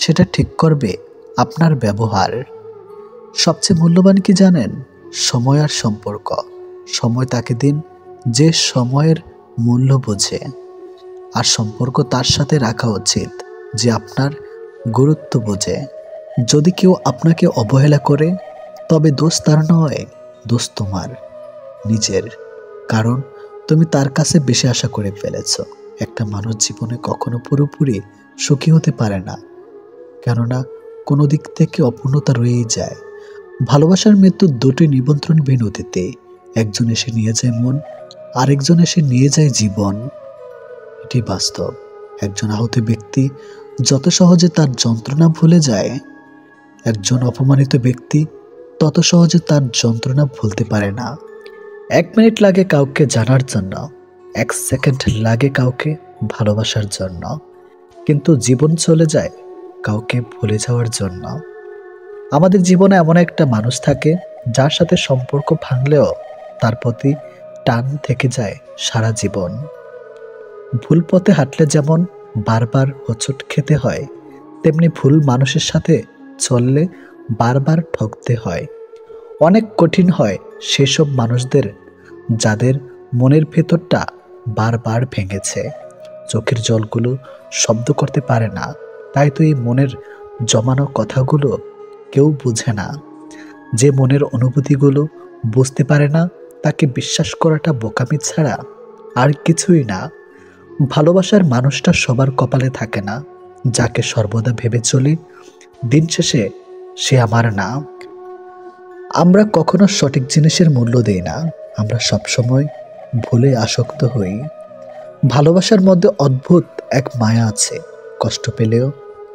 সেটা ঠিক করবে আপনার ব্যবহার। সবচেয়ে মূল্যবান কি জানেন? সময় আর সম্পর্ক। সময় তাকে দিন যে সময়ের মূল্য বোঝে, আর সম্পর্ক তার সাথে রাখা উচিত যে আপনার গুরুত্ব বোঝে। যদি কেউ আপনাকে অবহেলা করে তবে দোষ তার নয়, দোষ তোমার নিজের, কারণ তুমি তার কাছে বেশি আশা করে ফেলেছ। একটা মানুষ জীবনে কখনো পুরোপুরি সুখী হতে পারে না, কেননা কোনো দিক থেকে অপূর্ণতা রয়েই যায়। ভালোবাসার মৃত্যু দুটি নিমন্ত্রণবিহীন অতিথি, একজন এসে নিয়ে যায় মন, আরেকজন এসে নিয়ে যায় জীবন। এটি বাস্তব। একজন আহত ব্যক্তি যত সহজে তার যন্ত্রণা ভুলে যায়, একজন অপমানিত ব্যক্তি তত সহজে তার যন্ত্রণা ভুলতে পারে না। 1 মিনিট লাগে কাউকে জানার জন্য, 1 সেকেন্ড লাগে কাউকে ভালোবাসার জন্য, কিন্তু জীবন চলে যায় কাউকে ভুলে যাওয়ার জন্য। আমাদের জীবনে এমন একটা মানুষ থাকে যার সাথে সম্পর্ক ভাঙলেও তার প্রতি টান থেকে যায় সারা জীবন। ভুল পথে হাঁটলে যেমন বারবার হোঁচট খেতে হয়, তেমনি ভুল মানুষের সাথে চললে বারবার ঠকতে হয়। অনেক কঠিন হয় সেসব মানুষদের যাদের মনের ভেতরটা বারবার ভেঙেছে। চোখের জলগুলো শব্দ করতে পারে না, তাই তো এই মনের জমানো কথাগুলো কেউ বুঝে না। যে মনের অনুভূতিগুলো বুঝতে পারে না তাকে বিশ্বাস করাটা বোকামি ছাড়া আর কিছুই না। ভালোবাসার মানুষটা সবার কপালে থাকে না। যাকে সর্বদা ভেবে চলি দিন শেষে সে আমার না। আমরা কখনো সঠিক জিনিসের মূল্য দেই না, আমরা সবসময় ভুলে আসক্ত হই। ভালোবাসার মধ্যে অদ্ভুত এক মায়া আছে, কষ্ট পেলেও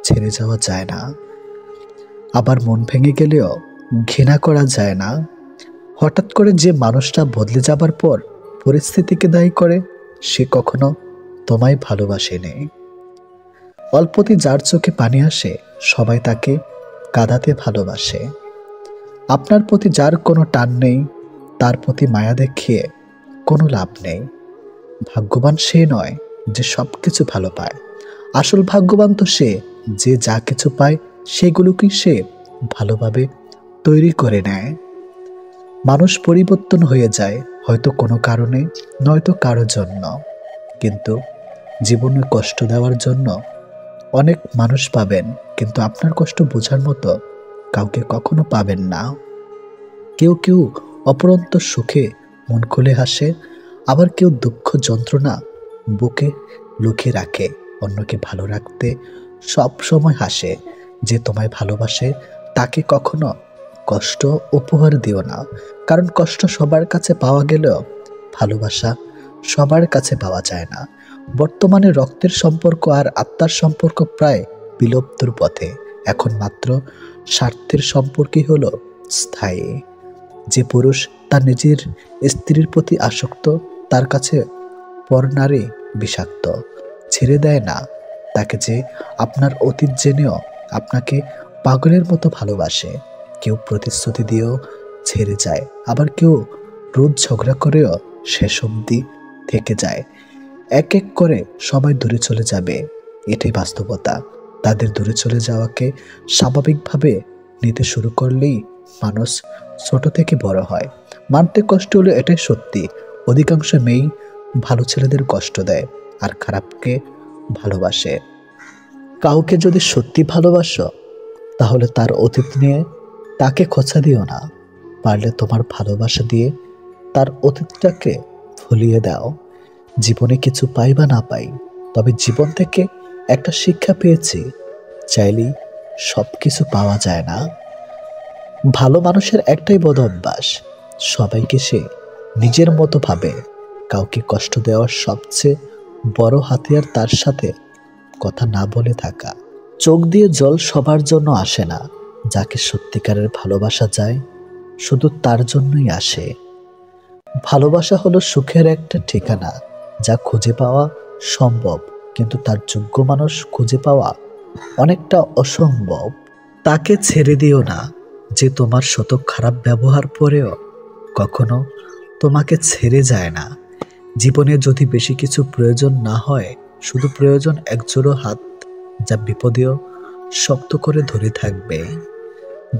ছেড়ে যাওয়া যায় না, আবার মন ভেঙে গেলেও ঘৃণা করা যায় না। হঠাৎ করে যে মানুষটা বদলে যাবার পর পরিস্থিতিকে দায়ী করে, সে কখনো তোমায় ভালোবাসেনি। অল্পতে যার চোখে পানি আসে সবাই তাকে কাঁদাতে ভালোবাসে। আপনার প্রতি যার কোনো টান নেই তার প্রতি মায়া দেখিয়ে কোনো লাভ নেই। ভাগ্যবান সে নয় যে সব কিছু ভালো পায়, আসল ভাগ্যবান তো সে যে যা কিছু পায় সেগুলোকে সে ভালোভাবে তৈরি করে নেয়। মানুষ পরিবর্তন হয়ে যায়, হয়তো কোনো কারণে, নয়তো কারো জন্য, কিন্তু জীবনে কষ্ট দেওয়ার জন্য অনেক মানুষ পাবেন, কিন্তু আপনার কষ্ট বোঝার মতো কাউকে কখনো পাবেন না। কেউ কেউ অপরন্ত সুখে মন খুলে হাসে, আবার কেউ দুঃখ যন্ত্রণা বুকে লুকিয়ে রাখে। অন্যকে ভালো রাখতে সব সময় হাসে। যে তোমায় ভালোবাসে তাকে কখনো কষ্ট উপহার দিও না, কারণ কষ্ট সবার কাছে পাওয়া গেলেও ভালোবাসা সবার কাছে পাওয়া যায় না। বর্তমানে রক্তের সম্পর্ক আর আত্মার সম্পর্ক প্রায় বিলুপ্তর পথে। এখন মাত্র স্বার্থের সম্পর্কই হলো স্থায়ী। যে পুরুষ তার নিজের স্ত্রীর প্রতি আসক্ত তার কাছে পরনারী বিষাক্ত। ছেড়ে দেয় না তাকে যে আপনার অতীত জেনেও আপনাকে পাগলের মতো ভালোবাসে। কেউ প্রতিশ্রুতি দিয়েও ছেড়ে যায়, আবার কেউ রোজ ঝগড়া করেও শেষ অবধি থেকে যায়। এক এক করে সবাই দূরে চলে যাবে, এটাই বাস্তবতা। তাদের দূরে চলে যাওয়াকে স্বাভাবিকভাবে নিতে শুরু করলেই মানুষ ছোট থেকে বড় হয়। মানতে কষ্ট হলে এটাই সত্যি। অধিকাংশ মেয়েই ভালো ছেলেদের কষ্ট দেয় আর খারাপকে ভালোবাসে। কাউকে যদি সত্যি ভালোবাসো তাহলে তার অতীত নিয়ে তাকে খোঁচা দিও না। পারলে তোমার ভালোবাসা দিয়ে তার অতীতটাকে ভুলিয়ে দাও। জীবনে কিছু পাই বা না পাই, তবে জীবন থেকে একটা শিক্ষা পেয়েছি, চাইলেই সব কিছু পাওয়া যায় না। ভালো মানুষের একটাই বদ অভ্যাস, সবাইকে সে নিজের মতো ভাবে। কাউকে কষ্ট দেওয়ার সবচেয়ে বড় হাতিয়ার তার সাথে কথা না বলে থাকা। চোখ দিয়ে জল সবার জন্য আসে না। যাকে সত্যিকারের ভালোবাসা যায় শুধু তার জন্যই আসে। ভালোবাসা হলো সুখের একটা ঠিকানা, যা খুঁজে পাওয়া সম্ভব, কিন্তু তার যোগ্য মানুষ খুঁজে পাওয়া অনেকটা অসম্ভব। তাকে ছেড়ে দিও না যে তোমার শত খারাপ ব্যবহার পরেও কখনো তোমাকে ছেড়ে যায় না। জীবনে যদি বেশি কিছু প্রয়োজন না হয়, শুধু প্রয়োজন একজোড়ো হাত, যা বিপদেও শক্ত করে ধরে থাকবে।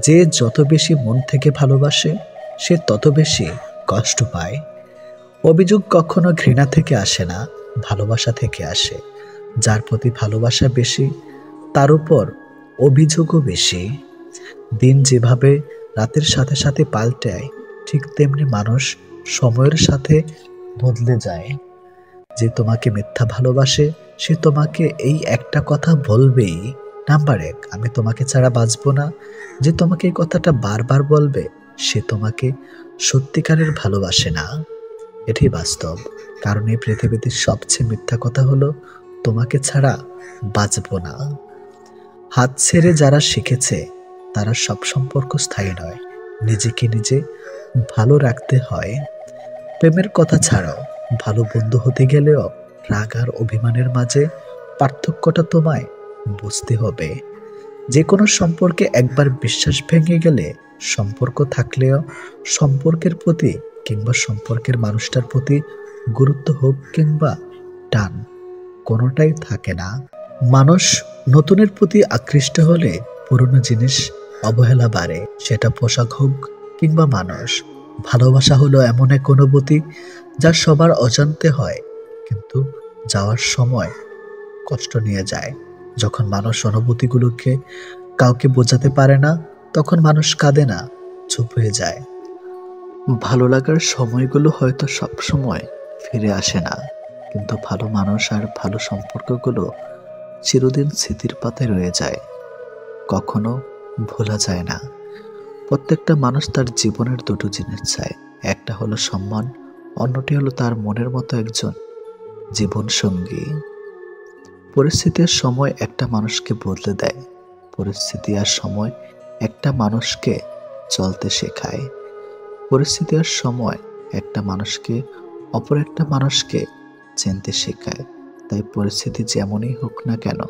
যে যত বেশি মন থেকে ভালোবাসে সে তত বেশি কষ্ট পায়। অভিযোগ কখনো ঘৃণা থেকে আসে না, ভালোবাসা থেকে আসে। যার প্রতি ভালোবাসা বেশি তার উপর অভিযোগও বেশি। দিন যেভাবে রাতের সাথে সাথে পাল্টায়, ঠিক তেমনি মানুষ সময়ের সাথে বদলে যায়। যে তোমাকে মিথ্যা ভালোবাসে সে তোমাকে এই একটা কথা বলবেই, নাম্বার 1, আমি তোমাকে ছাড়া বাঁচবো না। যে তোমাকে এই কথাটা বারবার বলবে সে তোমাকে সত্যিকারের ভালোবাসে না। এটাই বাস্তব। কারণ এই পৃথিবীতে সবচেয়ে মিথ্যা কথা হলো তোমাকে ছাড়া বাঁচবো না। হাত ছেড়ে যারা শিখেছে তারা সব সম্পর্ক স্থায়ী নয়। নিজেকে নিজে ভালো রাখতে হয়। প্রেমের কথা ছাড়াও ভালো বন্ধু হতে গেলেও রাগ আর অভিমানের মাঝে পার্থক্যটা তোমায় বুঝতে হবে। যে কোনো সম্পর্কে একবার বিশ্বাস ভেঙে গেলে সম্পর্ক থাকলেও সম্পর্কের প্রতি কিংবা সম্পর্কের মানুষটার প্রতি গুরুত্ব হোক কিংবা টান, কোনোটাই থাকে না। মানুষ নতুনের প্রতি আকৃষ্ট হলে পুরনো জিনিস অবহেলা বাড়ে, সেটা পোশাক হোক কিংবা মানুষ। ভালোবাসা হলো এমন এক অনুভূতি যা সবার অজান্তে হয়, কিন্তু যাওয়ার সময় কষ্ট নিয়ে যায়। যখন মানুষ অনুভূতিগুলোকে কাউকে বোঝাতে পারে না, তখন মানুষ কাঁদে না, চুপ হয়ে যায়। ভালো লাগার সময়গুলো হয়তো সব সময় ফিরে আসে না, কিন্তু ভালো মানুষ আর ভালো সম্পর্কগুলো চিরদিন স্মৃতির পাতায় রয়ে যায়, কখনো ভোলা যায় না। প্রত্যেকটা মানুষ তার জীবনের দুটো জিনিস চায়, একটা হলো সম্মান, অন্যটি হলো তার মনের মতো একজন জীবন সঙ্গী। পরিস্থিতির সময় একটা মানুষকে বদলে দেয়, পরিস্থিতি আর সময় একটা মানুষকে চলতে শেখায়। পরিস্থিতি আর সময় একটা মানুষকে অপর একটা মানুষকে চিনতে শেখায়। তাই পরিস্থিতি যেমনই হোক না কেন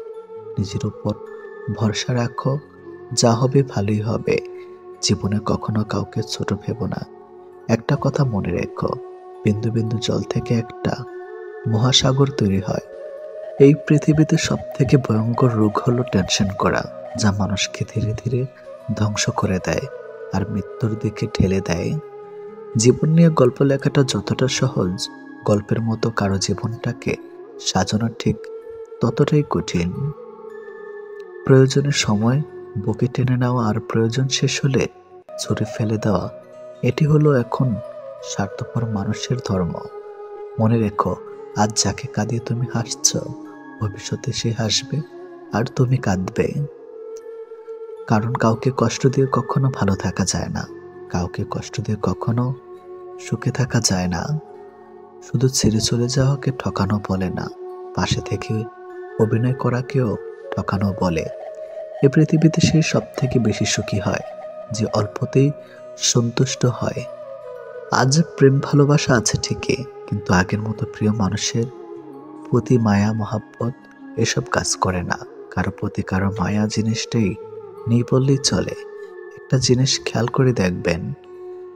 নিজের উপর ভরসা রাখো, যা হবে ভালোই হবে। জীবনে কখনো কাউকে ছোট ভেবো না। একটা কথা মনে রেখো, বিন্দু বিন্দু জল থেকে একটা মহাসাগর তৈরি হয়। এই পৃথিবীতে সব থেকে ভয়ঙ্কর রোগ হলো টেনশন করা, যা মানুষকে ধীরে ধীরে ধ্বংস করে দেয় আর মৃত্যুর দিকে ঠেলে দেয়। জীবন নিয়ে গল্প লেখাটা যতটা সহজ, গল্পের মতো কারো জীবনটাকে সাজানো ঠিক ততটাই কঠিন। প্রয়োজনের সময় বুকে টেনে নেওয়া আর প্রয়োজন শেষ হলে ছুঁড়ে ফেলে দেওয়া, এটি হলো এখন স্বার্থপর মানুষের ধর্ম। মনে রেখো, আজ যাকে কাঁদিয়ে তুমি হাসছ, ভবিষ্যতে সে হাসবে আর তুমি কাঁদবে। কারণ কাউকে কষ্ট দিয়ে কখনো ভালো থাকা যায় না, কাউকে কষ্ট দিয়ে কখনো সুখে থাকা যায় না। শুধু ছেড়ে চলে যাওয়াকে ঠকানো বলে না, পাশে থেকে অভিনয় করাকেও ঠকানো বলে। এ পৃথিবীতে সে সব থেকে বেশি সুখী হয় যে অল্পতেই সন্তুষ্ট হয়। আজ প্রেম ভালোবাসা আছে ঠিকই, কিন্তু আগের মতো প্রিয় মানুষের প্রতি মায়া মহাব্বত এসব কাজ করে না। কারো প্রতি কারো মায়া জিনিসটাই নেই বললেই চলে। একটা জিনিস খেয়াল করে দেখবেন,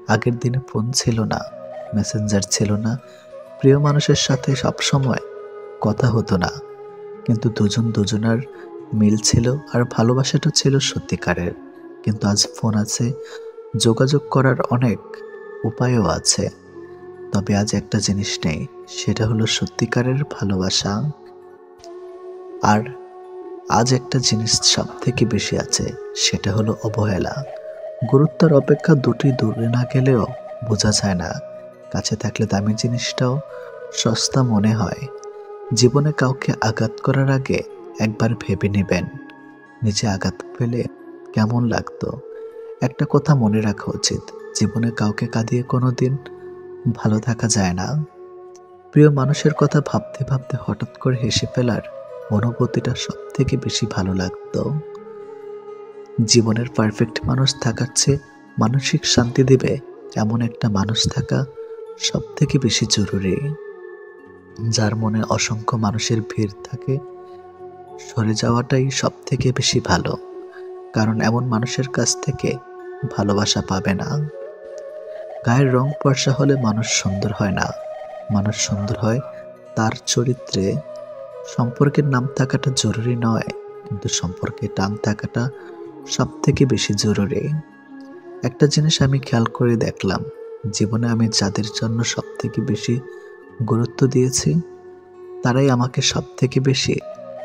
আগের দিনে ফোন ছিল না, মেসেঞ্জার ছিল না, প্রিয় মানুষের সাথে সবসময় কথা হতো না, কিন্তু দুজন দুজনার মিল ছিল আর ভালোবাসাটা ছিল সত্যিকারের। কিন্তু আজ ফোন আছে, যোগাযোগ করার অনেক উপায়ও আছে, তবে আজ একটা জিনিস নেই, সেটা হলো সত্যিকারের ভালোবাসা। আর আজ একটা জিনিস সব থেকে বেশি আছে, সেটা হলো অবহেলা। গুরুত্বের অপেক্ষা দুটি দূরে না গেলেও বোঝা যায় না, কাছে থাকলে দামি জিনিসটাও সস্তা মনে হয়। জীবনে কাউকে আঘাত করার আগে একবার ভেবে নেবেন, নিজে আঘাত পেলে কেমন লাগতো। একটা কথা মনে রাখা উচিত, জীবনে কাউকে কাঁদিয়ে কোনোদিন ভালো থাকা যায় না। প্রিয় মানুষের কথা ভাবতে ভাবতে হঠাৎ করে হেসে ফেলার অনুভূতিটা সব থেকে বেশি ভালো লাগতো। জীবনের পারফেক্ট মানুষ থাকার চেয়ে মানসিক শান্তি দেবে এমন একটা মানুষ থাকা সব থেকে বেশি জরুরি। যার মনে অসংখ্য মানুষের ভিড় থাকে, সরে যাওয়াটাই সব থেকে বেশি ভালো, কারণ এমন মানুষের কাছ থেকে ভালোবাসা পাবে না। গায়ের রং ফর্সা হলে মানুষ সুন্দর হয় না, মানুষ সুন্দর হয় তার চরিত্রে। সম্পর্কের নাম থাকাটা জরুরি নয়, কিন্তু সম্পর্কে টান থাকাটা সব থেকে বেশি জরুরি। একটা জিনিস আমি খেয়াল করে দেখলাম, জীবনে আমি যাদের জন্য সব থেকে বেশি গুরুত্ব দিয়েছি, তারাই আমাকে সব থেকে বেশি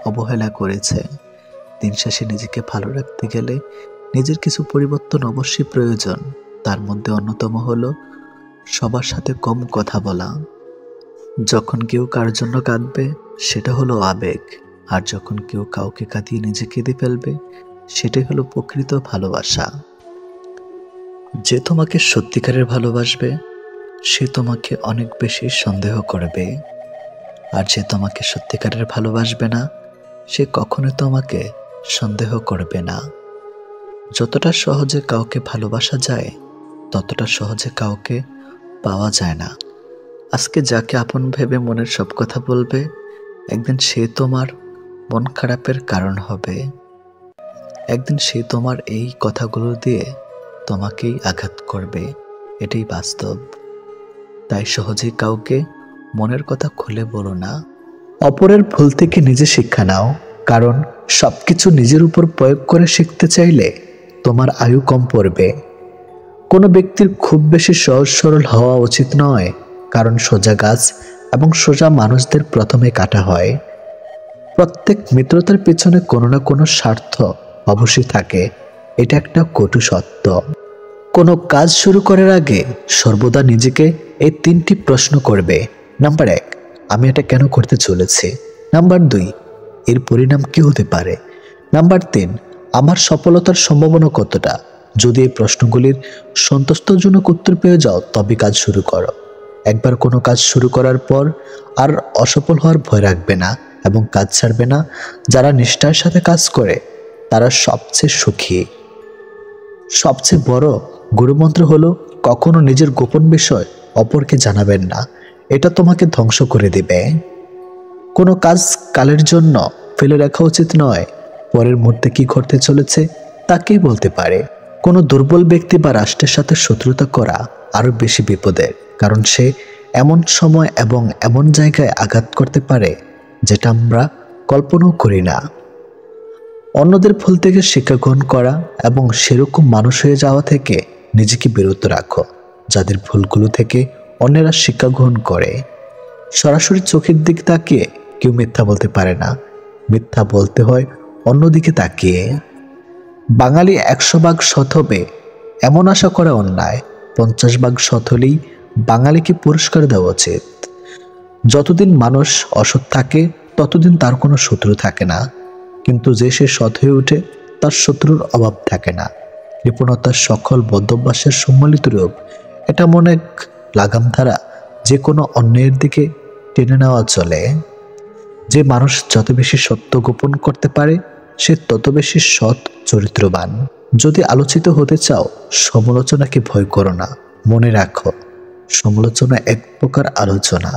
অবহেলা করেছে। দিন শেষে নিজেকে ভালো রাখতে গেলে নিজের কিছু পরিবর্তন অবশ্যই প্রয়োজন। তার মধ্যে অন্যতম হলো সবার সাথে কম কথা বলা। যখন কেউ কার জন্য কাঁদবে সেটা হলো আবেগ, আর যখন কেউ কাউকে কাঁদিয়ে নিজে কেঁদে ফেলবে সেটাই হলো প্রকৃত ভালোবাসা। যে তোমাকে সত্যিকারের ভালোবাসবে সে তোমাকে অনেক বেশি সন্দেহ করবে, আর যে তোমাকে সত্যিকারের ভালোবাসবে না সে কখনো তোমাকে সন্দেহ করবে না। যতটা সহজে কাউকে ভালোবাসা যায় ততটা সহজে কাউকে পাওয়া যায় না। আজকে যাকে আপন ভেবে মনের সব কথা বলবে, একদিন সে তোমার মন খারাপের কারণ হবে। একদিন সে তোমার এই কথাগুলো দিয়ে তোমাকেই আঘাত করবে, এটাই বাস্তব। তাই সহজেই কাউকে মনের কথা খুলে বলো না। অপরের ভুল থেকে নিজে শিক্ষা নাও, কারণ সবকিছু নিজের উপর প্রয়োগ করে শিখতে চাইলে তোমার আয়ু কম পড়বে। কোনো ব্যক্তির খুব বেশি সহজ সরল হওয়া উচিত নয়, কারণ সোজা গাছ এবং সোজা মানুষদের প্রথমে কাটা হয়। প্রত্যেক মিত্রতার পেছনে কোনো না কোনো স্বার্থ অবশ্যই থাকে, এটা একটা কটু সত্য। কোনো কাজ শুরু করার আগে সর্বদা নিজেকে এই 3টি প্রশ্ন করবে। নাম্বার 1, আমি এটা কেন করতে চলেছি। নাম্বার 2, এর পরিণাম কি হতে পারে। নাম্বার 3, আমার সফলতার সম্ভাবনা কতটা। যদি এই প্রশ্নগুলির সন্তুষ্টজনক উত্তর পেয়ে যাও তবে কাজ শুরু করো। একবার কোনো কাজ শুরু করার পর আর অসফল হওয়ার ভয় রাখবে না এবং কাজ ছাড়বে না। যারা নিষ্ঠার সাথে কাজ করে তারা সবচেয়ে সুখী। সবচেয়ে বড় গুরুমন্ত্র হলো কখনো নিজের গোপন বিষয় অপরকে জানাবেন না, এটা তোমাকে ধ্বংস করে দেবে। কোনো কাজ কালের জন্য ফেলে রাখা উচিত নয়, পরের মুহূর্তে কি ঘটতে চলেছে তাকেই বলতে পারে। কোনো দুর্বল ব্যক্তি বা রাষ্ট্রের সাথে শত্রুতা করা আরো বেশি বিপদের, কারণ সে এমন সময় এবং এমন জায়গায় আঘাত করতে পারে যেটা আমরা কল্পনাও করি না। অন্যদের ভুল থেকে শিক্ষা গ্রহণ করা এবং সেরকম মানুষ হয়ে যাওয়া থেকে নিজেকে বিরত রাখো যাদের ভুলগুলো থেকে অন্যেরা শিক্ষা গ্রহণ করে। সরাসরি চোখের দিক তাকিয়ে কেউ মিথ্যা বলতে পারে না, মিথ্যা বলতে হয় অন্যদিকে তাকিয়ে। বাঙালি 100 ভাগ সৎ হবে এমন আশা করা অন্যায়, 50 ভাগ সৎ হলেই বাঙালিকে পুরস্কার দেওয়া উচিত। যতদিন মানুষ অসৎ থাকে ততদিন তার কোনো শত্রু থাকে না, কিন্তু যে সে সৎ হয়ে ওঠে তার শত্রুর অভাব থাকে না। কৃপণতার সকল বদ্ধভ্যাসের সম্মিলিত রূপ, এটা মনে এক লাগাম ধারা যে কোনো অন্যায়ের দিকে টেনে নেওয়া চলে। যে মানুষ যত বেশি সত্য গোপন করতে পারে সে তত বেশি সৎ চরিত্রবান। যদি আলোচিত হতে চাও সমালোচনাকে ভয় করো না, মনে রাখো সমালোচনা এক প্রকার আলোচনা।